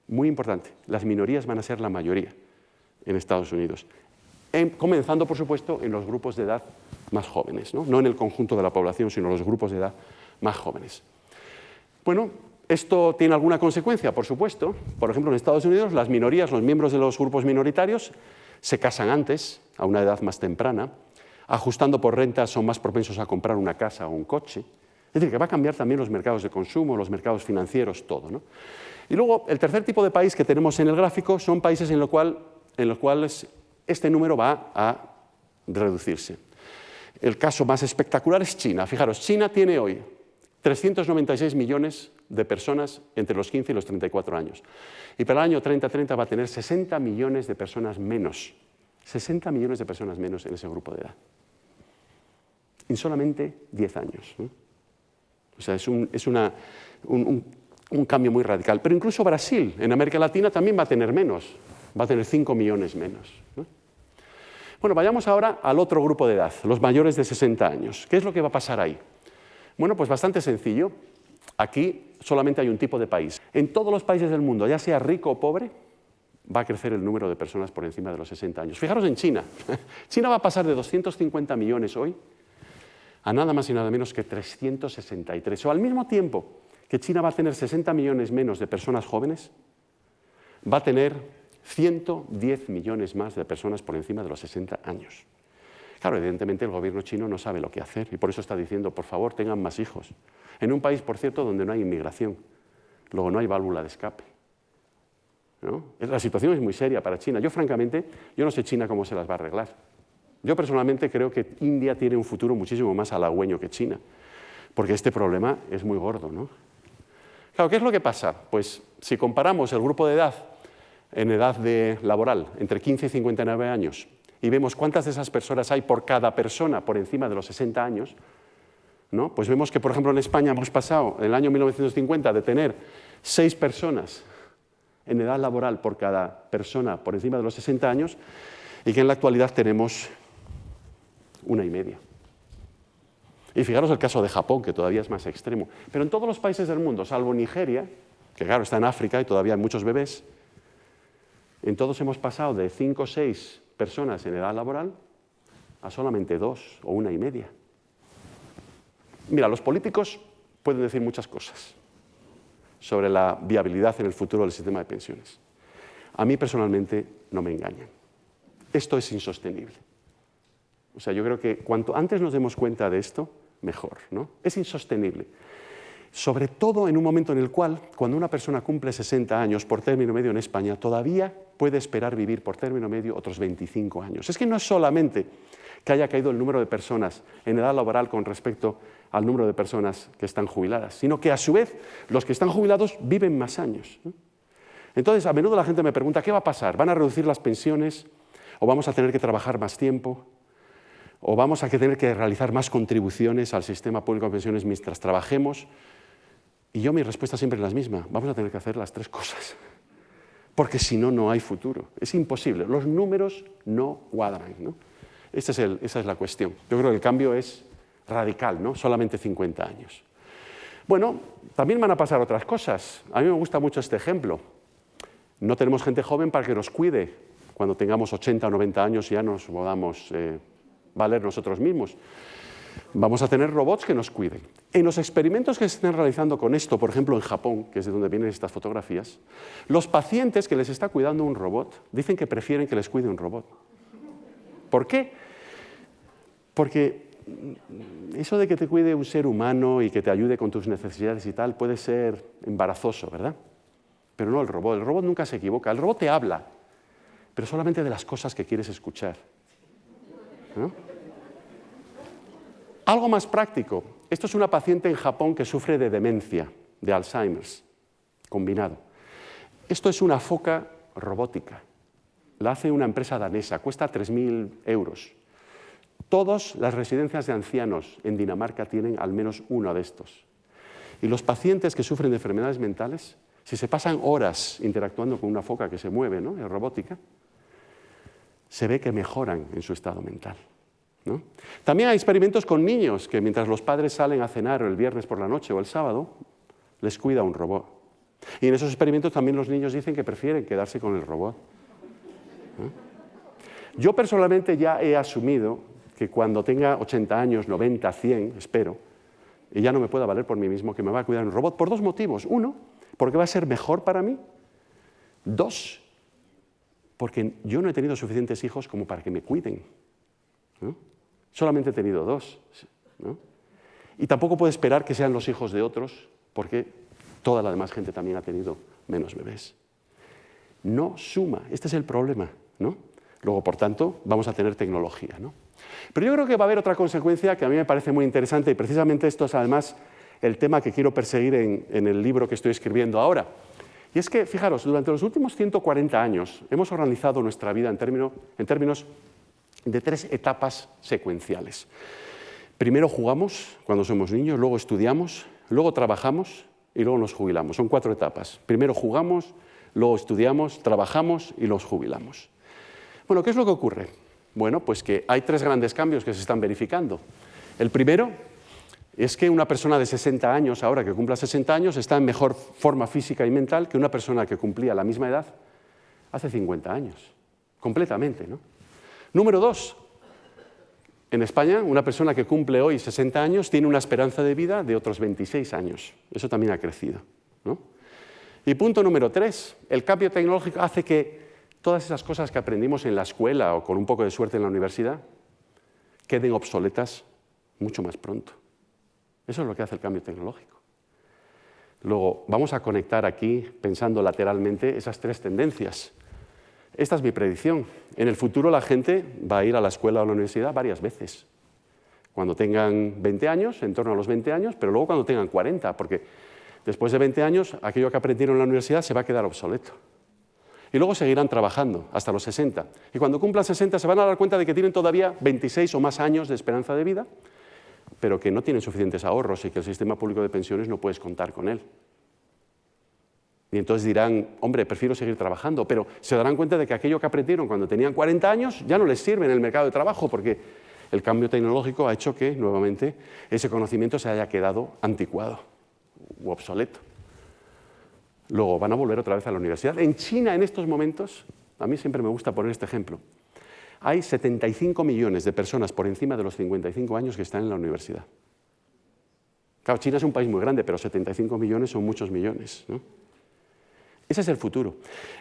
Muy importante, las minorías van a ser la mayoría en Estados Unidos, comenzando, por supuesto, en los grupos de edad más jóvenes, ¿no? No en el conjunto de la población, sino en los grupos de edad más jóvenes. Bueno, ¿esto tiene alguna consecuencia? Por supuesto. Por ejemplo, en Estados Unidos, las minorías, los miembros de los grupos minoritarios, se casan antes, a una edad más temprana. ajustando por renta, son más propensos a comprar una casa o un coche. Es decir, que va a cambiar también los mercados de consumo, los mercados financieros, todo, ¿no? Y luego, el tercer tipo de país que tenemos en el gráfico son países en los cuales este número va a reducirse. El caso más espectacular es China. Fijaros, China tiene hoy 396 millones de personas entre los 15 y los 34 años. Y para el año 2030 va a tener 60 millones de personas menos. 60 millones de personas menos en ese grupo de edad. En solamente 10 años, ¿no? O sea, es un cambio muy radical. Pero incluso Brasil, en América Latina, también va a tener menos. Va a tener 5 millones menos, ¿no? Bueno, vayamos ahora al otro grupo de edad, los mayores de 60 años. ¿Qué es lo que va a pasar ahí? Bueno, pues bastante sencillo. Aquí solamente hay un tipo de país. En todos los países del mundo, ya sea rico o pobre, va a crecer el número de personas por encima de los 60 años. Fijaros en China. China va a pasar de 250 millones hoy a nada más y nada menos que 363. O al mismo tiempo que China va a tener 60 millones menos de personas jóvenes, va a tener 110 millones más de personas por encima de los 60 años. Claro, evidentemente el gobierno chino no sabe lo que hacer y por eso está diciendo, por favor, tengan más hijos. En un país, por cierto, donde no hay inmigración, luego no hay válvula de escape, ¿no? La situación es muy seria para China. Yo, francamente, yo no sé China cómo se las va a arreglar. Yo, personalmente, creo que India tiene un futuro muchísimo más halagüeño que China, porque este problema es muy gordo, ¿no? Claro, ¿qué es lo que pasa? Pues si comparamos el grupo de edad en edad laboral, entre 15 y 59 años, y vemos cuántas de esas personas hay por cada persona por encima de los 60 años, ¿no? Pues vemos que, por ejemplo, en España hemos pasado, en el año 1950, de tener 6 personas en edad laboral por cada persona por encima de los 60 años, y que en la actualidad tenemos 1,5. Y fijaros el caso de Japón, que todavía es más extremo. Pero en todos los países del mundo, salvo Nigeria, que claro, está en África y todavía hay muchos bebés, en todos hemos pasado de 5 o 6 personas en edad laboral a solamente 2 o 1,5. Mira, los políticos pueden decir muchas cosas sobre la viabilidad en el futuro del sistema de pensiones. A mí personalmente no me engañan. Esto es insostenible. O sea, yo creo que cuanto antes nos demos cuenta de esto, mejor, ¿no? Es insostenible. Sobre todo en un momento en el cual, cuando una persona cumple 60 años por término medio en España, todavía puede esperar vivir por término medio otros 25 años. Es que no es solamente que haya caído el número de personas en edad laboral con respecto al número de personas que están jubiladas, sino que a su vez los que están jubilados viven más años, ¿no? Entonces, a menudo la gente me pregunta, ¿qué va a pasar? ¿Van a reducir las pensiones? ¿O vamos a tener que trabajar más tiempo? ¿O vamos a tener que realizar más contribuciones al sistema público de pensiones mientras trabajemos? Y yo mi respuesta siempre es la misma, vamos a tener que hacer las 3 cosas, porque si no, no hay futuro. Es imposible, los números no cuadran, ¿no? Esa es la cuestión. Yo creo que el cambio es radical, ¿no? Solamente 50 años. Bueno, también van a pasar otras cosas. A mí me gusta mucho este ejemplo. No tenemos gente joven para que nos cuide cuando tengamos 80 o 90 años y ya nos podamos valer nosotros mismos. Vamos a tener robots que nos cuiden. En los experimentos que se están realizando con esto, por ejemplo en Japón, que es de donde vienen estas fotografías, los pacientes que les está cuidando un robot dicen que prefieren que les cuide un robot. ¿Por qué? Porque eso de que te cuide un ser humano y que te ayude con tus necesidades y tal puede ser embarazoso, ¿verdad? Pero no el robot. El robot nunca se equivoca. El robot te habla, pero solamente de las cosas que quieres escuchar, ¿no? Algo más práctico. Esto es una paciente en Japón que sufre de demencia, de Alzheimer's, combinado. Esto es una foca robótica. La hace una empresa danesa, cuesta 3.000 euros. Todas las residencias de ancianos en Dinamarca tienen al menos uno de estos. Y los pacientes que sufren de enfermedades mentales, si se pasan horas interactuando con una foca que se mueve, ¿no?, en robótica, se ve que mejoran en su estado mental, ¿no? También hay experimentos con niños que mientras los padres salen a cenar el viernes por la noche o el sábado, les cuida un robot. Y en esos experimentos también los niños dicen que prefieren quedarse con el robot, ¿no? Yo personalmente ya he asumido que cuando tenga 80 años, 90, 100, espero, y ya no me pueda valer por mí mismo, que me va a cuidar un robot por 2 motivos. 1, porque va a ser mejor para mí. 2, porque yo no he tenido suficientes hijos como para que me cuiden, ¿no? Solamente he tenido 2, ¿no? Y tampoco puedo esperar que sean los hijos de otros, porque toda la demás gente también ha tenido menos bebés. No suma, este es el problema, ¿no? Luego, por tanto, vamos a tener tecnología, ¿no? Pero yo creo que va a haber otra consecuencia que a mí me parece muy interesante, y precisamente esto es además el tema que quiero perseguir en el libro que estoy escribiendo ahora. Y es que, fijaros, durante los últimos 140 años hemos organizado nuestra vida en términos de 3 etapas secuenciales. Primero jugamos cuando somos niños, luego estudiamos, luego trabajamos y luego nos jubilamos. Son 4 etapas. Primero jugamos, luego estudiamos, trabajamos y nos jubilamos. Bueno, ¿qué es lo que ocurre? Bueno, pues que hay 3 grandes cambios que se están verificando. El primero es que una persona de 60 años, ahora que cumpla 60 años, está en mejor forma física y mental que una persona que cumplía la misma edad hace 50 años. Completamente, ¿no? Número 2. En España, una persona que cumple hoy 60 años tiene una esperanza de vida de otros 26 años. Eso también ha crecido, ¿no? Y punto número 3. El cambio tecnológico hace que todas esas cosas que aprendimos en la escuela o con un poco de suerte en la universidad queden obsoletas mucho más pronto. Eso es lo que hace el cambio tecnológico. Luego, vamos a conectar aquí, pensando lateralmente, esas 3 tendencias. Esta es mi predicción. En el futuro la gente va a ir a la escuela o a la universidad varias veces. Cuando tengan 20 años, en torno a los 20 años, pero luego cuando tengan 40, porque después de 20 años aquello que aprendieron en la universidad se va a quedar obsoleto. Y luego seguirán trabajando hasta los 60. Y cuando cumplan 60 se van a dar cuenta de que tienen todavía 26 o más años de esperanza de vida, pero que no tienen suficientes ahorros y que el sistema público de pensiones no puedes contar con él. Y entonces dirán, hombre, prefiero seguir trabajando, pero se darán cuenta de que aquello que aprendieron cuando tenían 40 años ya no les sirve en el mercado de trabajo, porque el cambio tecnológico ha hecho que, nuevamente, ese conocimiento se haya quedado anticuado u obsoleto. Luego van a volver otra vez a la universidad. En China, en estos momentos, a mí siempre me gusta poner este ejemplo, hay 75 millones de personas por encima de los 55 años que están en la universidad. Claro, China es un país muy grande, pero 75 millones son muchos millones, ¿no? Ese es el futuro.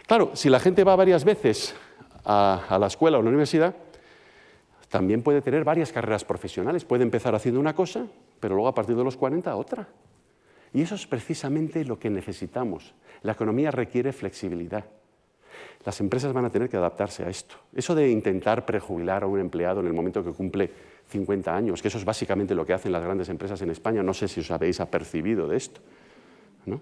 Claro, si la gente va varias veces a la escuela o a la universidad, también puede tener varias carreras profesionales. Puede empezar haciendo una cosa, pero luego a partir de los 40 otra. Y eso es precisamente lo que necesitamos. La economía requiere flexibilidad. Las empresas van a tener que adaptarse a esto. Eso de intentar prejubilar a un empleado en el momento que cumple 50 años, que eso es básicamente lo que hacen las grandes empresas en España, no sé si os habéis apercibido de esto, ¿no?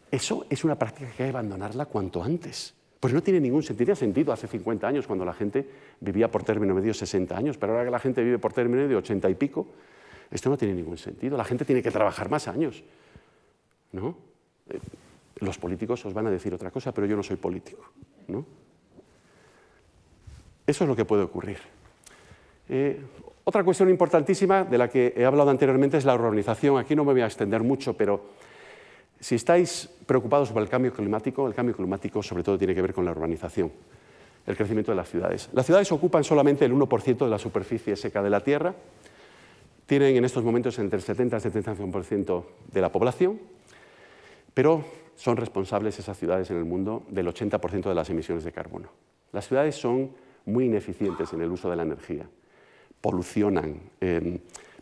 Eso es una práctica que hay que abandonarla cuanto antes. Pues no tiene ningún sentido. Tenía sentido hace 50 años cuando la gente vivía por término medio 60 años, pero ahora que la gente vive por término medio 80 y pico, esto no tiene ningún sentido. La gente tiene que trabajar más años, ¿no? Los políticos os van a decir otra cosa, pero yo no soy político, ¿no? Eso es lo que puede ocurrir. Otra cuestión importantísima de la que he hablado anteriormente es la urbanización. Aquí no me voy a extender mucho, pero si estáis preocupados por el cambio climático sobre todo tiene que ver con la urbanización, el crecimiento de las ciudades. Las ciudades ocupan solamente el 1% de la superficie seca de la Tierra, tienen en estos momentos entre el 70 y el 75% de la población, pero son responsables esas ciudades en el mundo del 80% de las emisiones de carbono. Las ciudades son muy ineficientes en el uso de la energía, polucionan,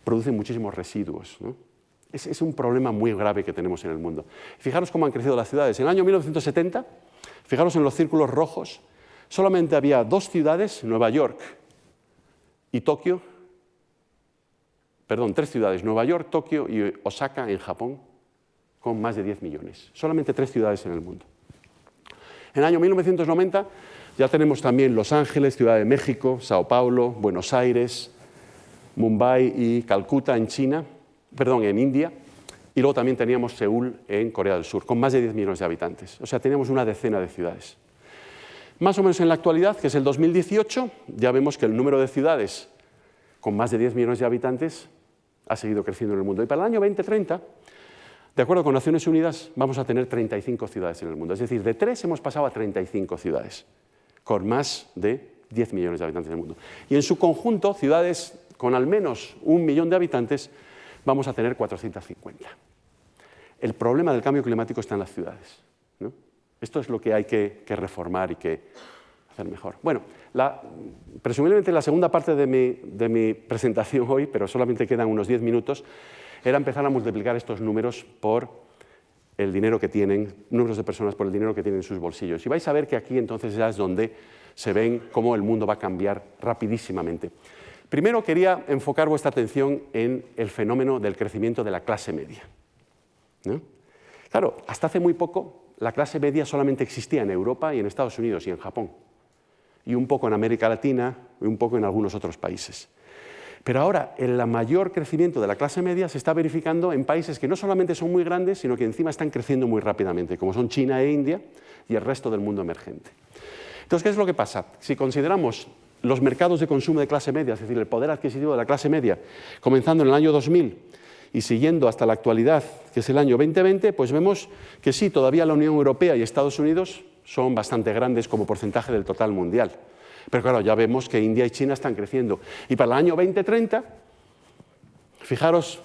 producen muchísimos residuos, ¿no? Es un problema muy grave que tenemos en el mundo. Fijaros cómo han crecido las ciudades. En el año 1970, fijaros en los círculos rojos, solamente había 2 ciudades, Nueva York y Tokio, 3 ciudades, Nueva York, Tokio y Osaka en Japón, con más de 10 millones. Solamente 3 ciudades en el mundo. En el año 1990 ya tenemos también Los Ángeles, Ciudad de México, Sao Paulo, Buenos Aires, Mumbai y Calcuta en India, y luego también teníamos Seúl en Corea del Sur, con más de 10 millones de habitantes. O sea, teníamos una decena de ciudades. Más o menos en la actualidad, que es el 2018, ya vemos que el número de ciudades con más de 10 millones de habitantes ha seguido creciendo en el mundo. Y para el año 2030, de acuerdo con Naciones Unidas, vamos a tener 35 ciudades en el mundo. Es decir, de 3 hemos pasado a 35 ciudades, con más de 10 millones de habitantes en el mundo. Y en su conjunto, ciudades con al menos 1 millón de habitantes, vamos a tener 450. El problema del cambio climático está en las ciudades, ¿no? Esto es lo que hay que reformar y que hacer mejor. Bueno, presumiblemente la segunda parte de mi presentación hoy, pero solamente quedan unos 10 minutos, era empezar a multiplicar estos números por el dinero que tienen, números de personas por el dinero que tienen en sus bolsillos. Y vais a ver que aquí entonces ya es donde se ven cómo el mundo va a cambiar rapidísimamente. Primero quería enfocar vuestra atención en el fenómeno del crecimiento de la clase media, ¿no? Claro, hasta hace muy poco la clase media solamente existía en Europa y en Estados Unidos y en Japón, y un poco en América Latina y un poco en algunos otros países. Pero ahora el mayor crecimiento de la clase media se está verificando en países que no solamente son muy grandes, sino que encima están creciendo muy rápidamente, como son China e India y el resto del mundo emergente. Entonces, ¿qué es lo que pasa? Si consideramos los mercados de consumo de clase media, es decir, el poder adquisitivo de la clase media, comenzando en el año 2000 y siguiendo hasta la actualidad, que es el año 2020, pues vemos que sí, todavía la Unión Europea y Estados Unidos son bastante grandes como porcentaje del total mundial. Pero claro, ya vemos que India y China están creciendo. Y para el año 2030, fijaros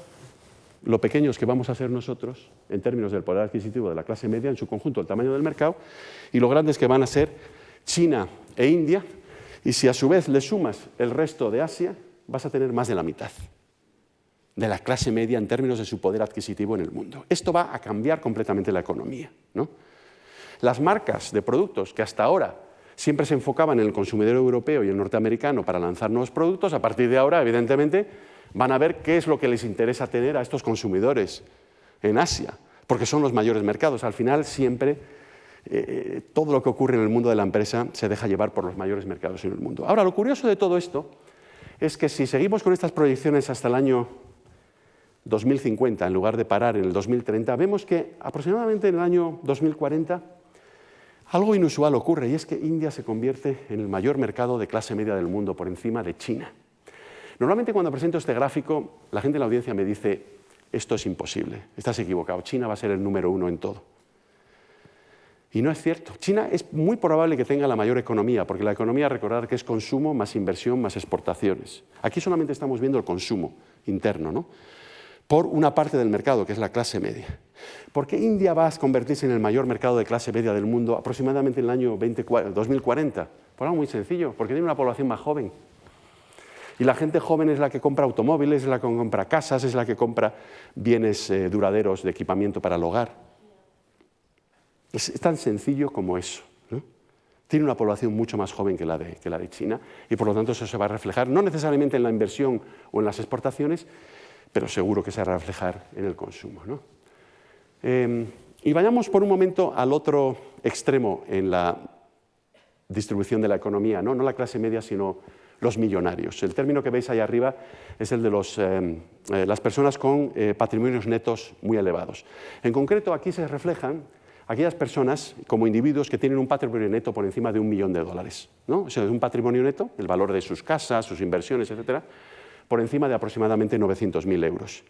lo pequeños que vamos a ser nosotros en términos del poder adquisitivo de la clase media en su conjunto, el tamaño del mercado, y lo grandes que van a ser China e India. Y si a su vez le sumas el resto de Asia, vas a tener más de la mitad de la clase media en términos de su poder adquisitivo en el mundo. Esto va a cambiar completamente la economía, ¿no? Las marcas de productos que hasta ahora siempre se enfocaban en el consumidor europeo y el norteamericano para lanzar nuevos productos, a partir de ahora, evidentemente, van a ver qué es lo que les interesa tener a estos consumidores en Asia, porque son los mayores mercados. Al final, siempre todo lo que ocurre en el mundo de la empresa se deja llevar por los mayores mercados en el mundo. Ahora, lo curioso de todo esto es que si seguimos con estas proyecciones hasta el año 2050, en lugar de parar en el 2030, vemos que aproximadamente en el año 2040 algo inusual ocurre, y es que India se convierte en el mayor mercado de clase media del mundo, por encima de China. Normalmente cuando presento este gráfico, la gente en la audiencia me dice, esto es imposible, estás equivocado, China va a ser el número uno en todo. Y no es cierto. China es muy probable que tenga la mayor economía, porque la economía, recordad que es consumo más inversión más exportaciones. Aquí solamente estamos viendo el consumo interno, ¿no? Por una parte del mercado, que es la clase media. ¿Por qué India va a convertirse en el mayor mercado de clase media del mundo aproximadamente en el año 2040? Por algo muy sencillo, porque tiene una población más joven. Y la gente joven es la que compra automóviles, es la que compra casas, es la que compra bienes duraderos de equipamiento para el hogar. Es tan sencillo como eso, ¿no? Tiene una población mucho más joven que la de China y por lo tanto eso se va a reflejar no necesariamente en la inversión o en las exportaciones, pero seguro que se va a reflejar en el consumo, ¿no? Y vayamos por un momento al otro extremo en la distribución de la economía, ¿no? No la clase media, sino los millonarios. El término que veis ahí arriba es el de las personas con patrimonios netos muy elevados. En concreto, aquí se reflejan aquellas personas como individuos que tienen un patrimonio neto por encima de $1 millón, ¿no? O sea, un patrimonio neto, el valor de sus casas, sus inversiones, etcétera, por encima de aproximadamente 900.000 euros.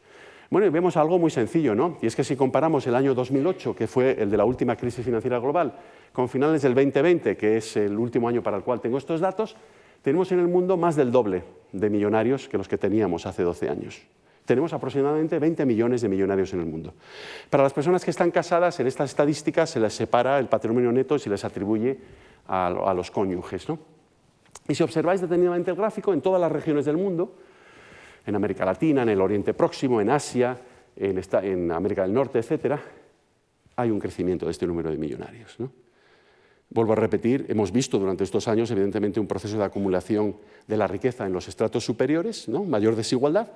Bueno, y vemos algo muy sencillo, ¿no? Y es que si comparamos el año 2008, que fue el de la última crisis financiera global, con finales del 2020, que es el último año para el cual tengo estos datos, tenemos en el mundo más del doble de millonarios que los que teníamos hace 12 años. Tenemos aproximadamente 20 millones de millonarios en el mundo. Para las personas que están casadas, en estas estadísticas se les separa el patrimonio neto y se les atribuye a los cónyuges, ¿no? Y si observáis detenidamente el gráfico, en todas las regiones del mundo, en América Latina, en el Oriente Próximo, en Asia, en América del Norte, etcétera, hay un crecimiento de este número de millonarios, ¿no? Vuelvo a repetir, hemos visto durante estos años, evidentemente, un proceso de acumulación de la riqueza en los estratos superiores, ¿no? Mayor desigualdad,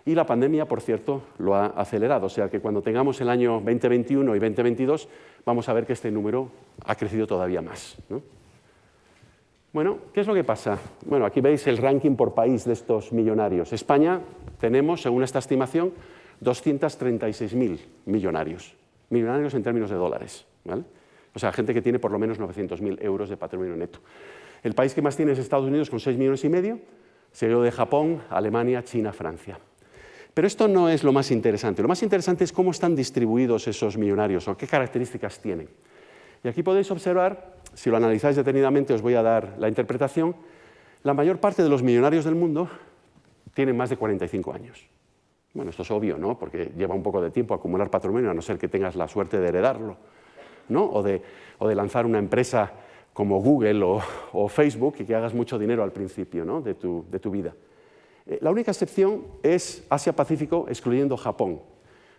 y la pandemia, por cierto, lo ha acelerado. O sea que cuando tengamos el año 2021 y 2022, vamos a ver que este número ha crecido todavía más, ¿no? Bueno, ¿qué es lo que pasa? Bueno, aquí veis el ranking por país de estos millonarios. España tenemos, según esta estimación, 236.000 millonarios. Millonarios en términos de dólares, ¿vale? O sea, gente que tiene por lo menos 900.000 euros de patrimonio neto. El país que más tiene es Estados Unidos, con 6,5 millones, seguido de Japón, Alemania, China, Francia. Pero esto no es lo más interesante. Lo más interesante es cómo están distribuidos esos millonarios o qué características tienen. Y aquí podéis observar, si lo analizáis detenidamente os voy a dar la interpretación, la mayor parte de los millonarios del mundo tienen más de 45 años. Bueno, esto es obvio, ¿no? Porque lleva un poco de tiempo acumular patrimonio, a no ser que tengas la suerte de heredarlo, ¿no? O de lanzar una empresa como Google o Facebook y que hagas mucho dinero al principio, ¿no?, de tu vida. La única excepción es Asia-Pacífico, excluyendo Japón,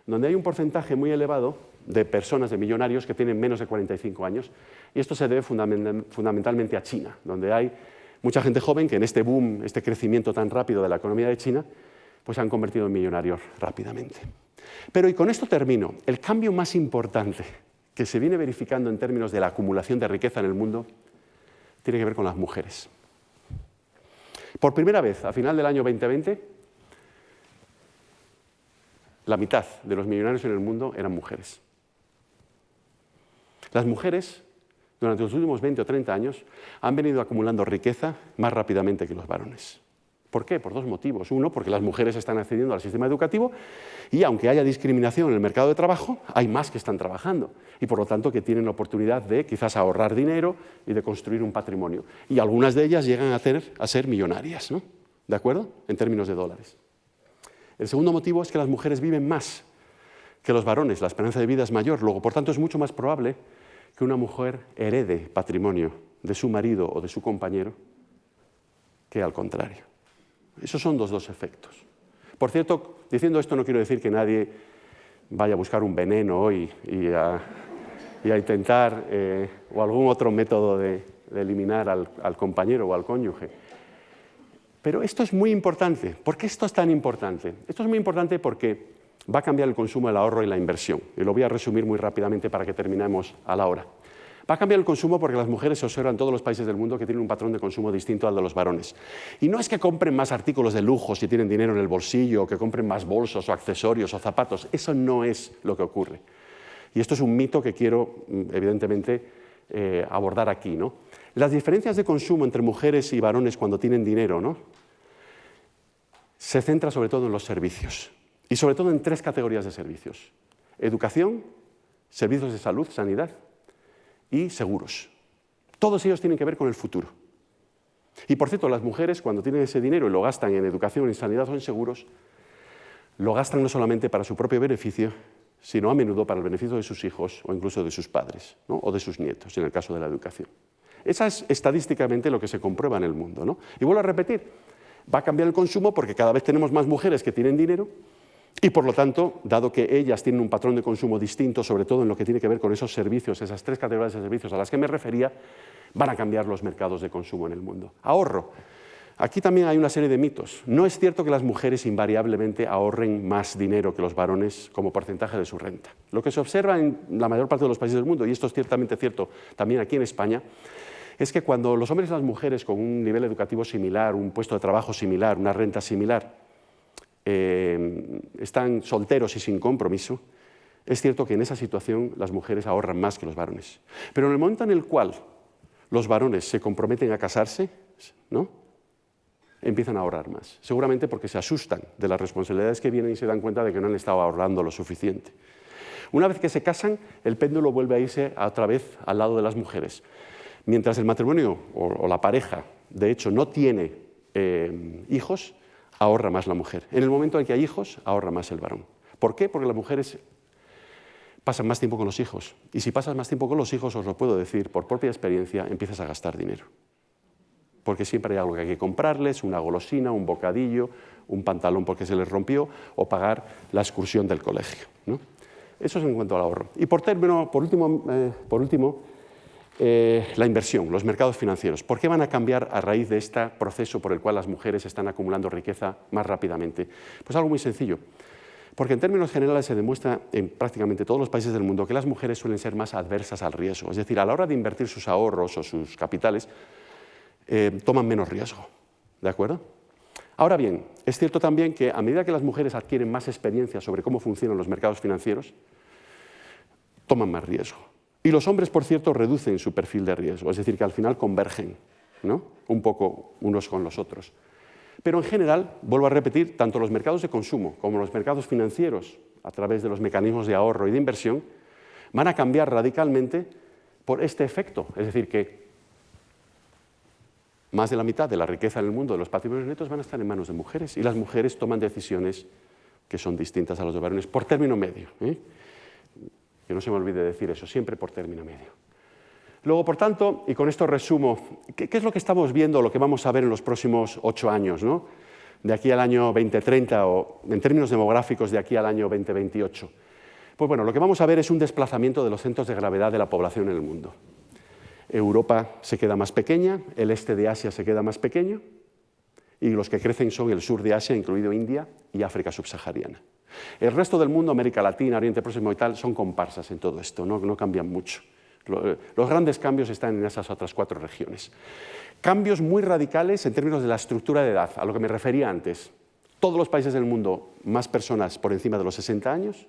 donde hay un porcentaje muy elevado de personas, de millonarios, que tienen menos de 45 años, y esto se debe fundamentalmente a China, donde hay mucha gente joven que en este boom, este crecimiento tan rápido de la economía de China, pues se han convertido en millonarios rápidamente. Pero, y con esto termino, el cambio más importante que se viene verificando en términos de la acumulación de riqueza en el mundo tiene que ver con las mujeres. Por primera vez, a final del año 2020, la mitad de los millonarios en el mundo eran mujeres. Las mujeres, durante los últimos 20 o 30 años, han venido acumulando riqueza más rápidamente que los varones. ¿Por qué? Por dos motivos. Uno, porque las mujeres están accediendo al sistema educativo y, aunque haya discriminación en el mercado de trabajo, hay más que están trabajando y, por lo tanto, que tienen la oportunidad de quizás ahorrar dinero y de construir un patrimonio. Y algunas de ellas llegan a ser millonarias, ¿no? ¿De acuerdo? En términos de dólares. El segundo motivo es que las mujeres viven más que los varones, la esperanza de vida es mayor, luego, por tanto, es mucho más probable que una mujer herede patrimonio de su marido o de su compañero que al contrario. Esos son los dos efectos. Por cierto, diciendo esto no quiero decir que nadie vaya a buscar un veneno hoy y a intentar o algún otro método de eliminar al compañero o al cónyuge. Pero esto es muy importante. ¿Por qué esto es tan importante? Esto es muy importante porque va a cambiar el consumo, el ahorro y la inversión. Y lo voy a resumir muy rápidamente para que terminemos a la hora. Va a cambiar el consumo porque las mujeres se observan en todos los países del mundo que tienen un patrón de consumo distinto al de los varones. Y no es que compren más artículos de lujo si tienen dinero en el bolsillo, o que compren más bolsos o accesorios o zapatos. Eso no es lo que ocurre. Y esto es un mito que quiero, evidentemente, abordar aquí, ¿no? Las diferencias de consumo entre mujeres y varones cuando tienen dinero, ¿no?, se centra sobre todo en los servicios. Y sobre todo en tres categorías de servicios: educación, servicios de salud, sanidad, y seguros. Todos ellos tienen que ver con el futuro. Y, por cierto, las mujeres, cuando tienen ese dinero y lo gastan en educación, en sanidad o en seguros, lo gastan no solamente para su propio beneficio, sino a menudo para el beneficio de sus hijos o incluso de sus padres, ¿no?, o de sus nietos, en el caso de la educación. Esa es estadísticamente lo que se comprueba en el mundo, ¿no? Y vuelvo a repetir, va a cambiar el consumo porque cada vez tenemos más mujeres que tienen dinero y, por lo tanto, dado que ellas tienen un patrón de consumo distinto, sobre todo en lo que tiene que ver con esos servicios, esas tres categorías de servicios a las que me refería, van a cambiar los mercados de consumo en el mundo. Ahorro. Aquí también hay una serie de mitos. No es cierto que las mujeres invariablemente ahorren más dinero que los varones como porcentaje de su renta. Lo que se observa en la mayor parte de los países del mundo, y esto es ciertamente cierto también aquí en España, es que cuando los hombres y las mujeres con un nivel educativo similar, un puesto de trabajo similar, una renta similar, están solteros y sin compromiso, es cierto que en esa situación las mujeres ahorran más que los varones. Pero en el momento en el cual los varones se comprometen a casarse, ¿no?, empiezan a ahorrar más. Seguramente porque se asustan de las responsabilidades que vienen y se dan cuenta de que no han estado ahorrando lo suficiente. Una vez que se casan, el péndulo vuelve a irse otra vez al lado de las mujeres. Mientras el matrimonio o la pareja, de hecho, no tiene hijos, ahorra más la mujer. En el momento en que hay hijos, ahorra más el varón. ¿Por qué? Porque las mujeres pasan más tiempo con los hijos. Y si pasas más tiempo con los hijos, os lo puedo decir, por propia experiencia, empiezas a gastar dinero. Porque siempre hay algo que hay que comprarles, una golosina, un bocadillo, un pantalón porque se les rompió, o pagar la excursión del colegio, ¿no? Eso es en cuanto al ahorro. Y por último, la inversión, los mercados financieros. ¿Por qué van a cambiar a raíz de este proceso por el cual las mujeres están acumulando riqueza más rápidamente? Pues algo muy sencillo. Porque en términos generales se demuestra en prácticamente todos los países del mundo que las mujeres suelen ser más adversas al riesgo. Es decir, a la hora de invertir sus ahorros o sus capitales, toman menos riesgo. ¿De acuerdo? Ahora bien, es cierto también que a medida que las mujeres adquieren más experiencia sobre cómo funcionan los mercados financieros, toman más riesgo. Y los hombres, por cierto, reducen su perfil de riesgo, es decir, que al final convergen, ¿no?, un poco unos con los otros. Pero en general, vuelvo a repetir, tanto los mercados de consumo como los mercados financieros, a través de los mecanismos de ahorro y de inversión, van a cambiar radicalmente por este efecto. Es decir, que más de la mitad de la riqueza en el mundo de los patrimonios netos van a estar en manos de mujeres y las mujeres toman decisiones que son distintas a las de varones por término medio, ¿eh? Que no se me olvide decir eso, siempre por término medio. Luego, por tanto, y con esto resumo, ¿qué es lo que estamos viendo, lo que vamos a ver en los próximos 8 años, ¿no? De aquí al año 2030 o, en términos demográficos, de aquí al año 2028? Pues bueno, lo que vamos a ver es un desplazamiento de los centros de gravedad de la población en el mundo. Europa se queda más pequeña, el este de Asia se queda más pequeño, y los que crecen son el sur de Asia, incluido India y África subsahariana. El resto del mundo, América Latina, Oriente Próximo y tal, son comparsas en todo esto, no cambian mucho. Los grandes cambios están en esas otras 4 regiones. Cambios muy radicales en términos de la estructura de edad, a lo que me refería antes. Todos los países del mundo, más personas por encima de los 60 años,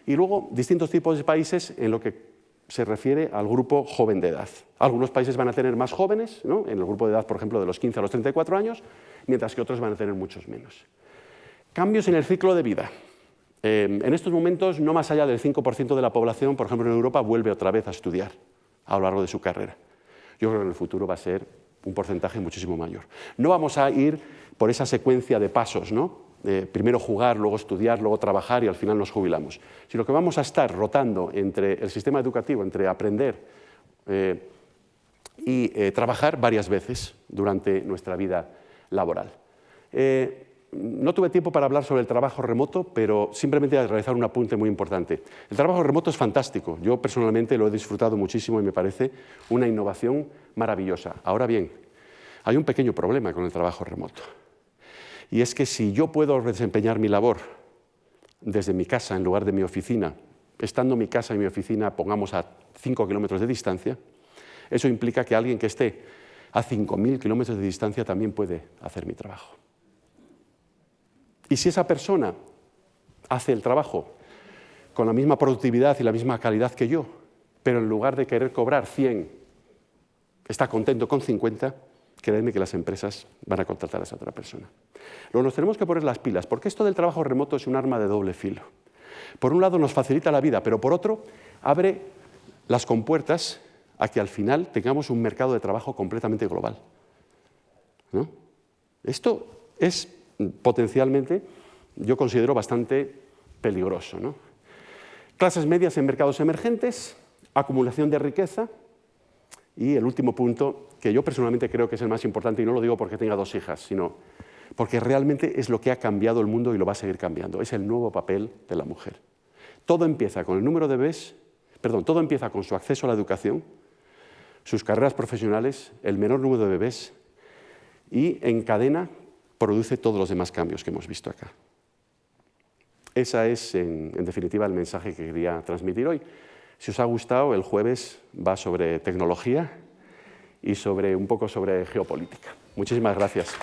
y luego distintos tipos de países en lo que se refiere al grupo joven de edad. Algunos países van a tener más jóvenes, ¿no? En el grupo de edad, por ejemplo, de los 15 a los 34 años, mientras que otros van a tener muchos menos. Cambios en el ciclo de vida. En estos momentos, no más allá del 5% de la población, por ejemplo, en Europa, vuelve otra vez a estudiar a lo largo de su carrera. Yo creo que en el futuro va a ser un porcentaje muchísimo mayor. No vamos a ir por esa secuencia de pasos, ¿no? Primero jugar, luego estudiar, luego trabajar y al final nos jubilamos. Sino que vamos a estar rotando entre el sistema educativo, entre aprender y trabajar varias veces durante nuestra vida laboral. No tuve tiempo para hablar sobre el trabajo remoto, pero simplemente a realizar un apunte muy importante. El trabajo remoto es fantástico. Yo personalmente lo he disfrutado muchísimo y me parece una innovación maravillosa. Ahora bien, hay un pequeño problema con el trabajo remoto. Y es que si yo puedo desempeñar mi labor desde mi casa en lugar de mi oficina, estando mi casa y mi oficina, pongamos, a 5 kilómetros de distancia, eso implica que alguien que esté a 5.000 kilómetros de distancia también puede hacer mi trabajo. Y si esa persona hace el trabajo con la misma productividad y la misma calidad que yo, pero en lugar de querer cobrar 100, está contento con 50, créanme que las empresas van a contratar a esa otra persona. Luego nos tenemos que poner las pilas, porque esto del trabajo remoto es un arma de doble filo. Por un lado nos facilita la vida, pero por otro abre las compuertas a que al final tengamos un mercado de trabajo completamente global, ¿no? Esto es potencialmente, yo considero, bastante peligroso, ¿no? Clases medias en mercados emergentes, acumulación de riqueza y el último punto, que yo personalmente creo que es el más importante, y no lo digo porque tenga 2 hijas, sino porque realmente es lo que ha cambiado el mundo y lo va a seguir cambiando, es el nuevo papel de la mujer. Todo empieza con el número de bebés, todo empieza con su acceso a la educación, sus carreras profesionales, el menor número de bebés, y en cadena produce todos los demás cambios que hemos visto acá. Ese es, en definitiva, el mensaje que quería transmitir hoy. Si os ha gustado, el jueves va sobre tecnología y un poco sobre geopolítica. Muchísimas gracias.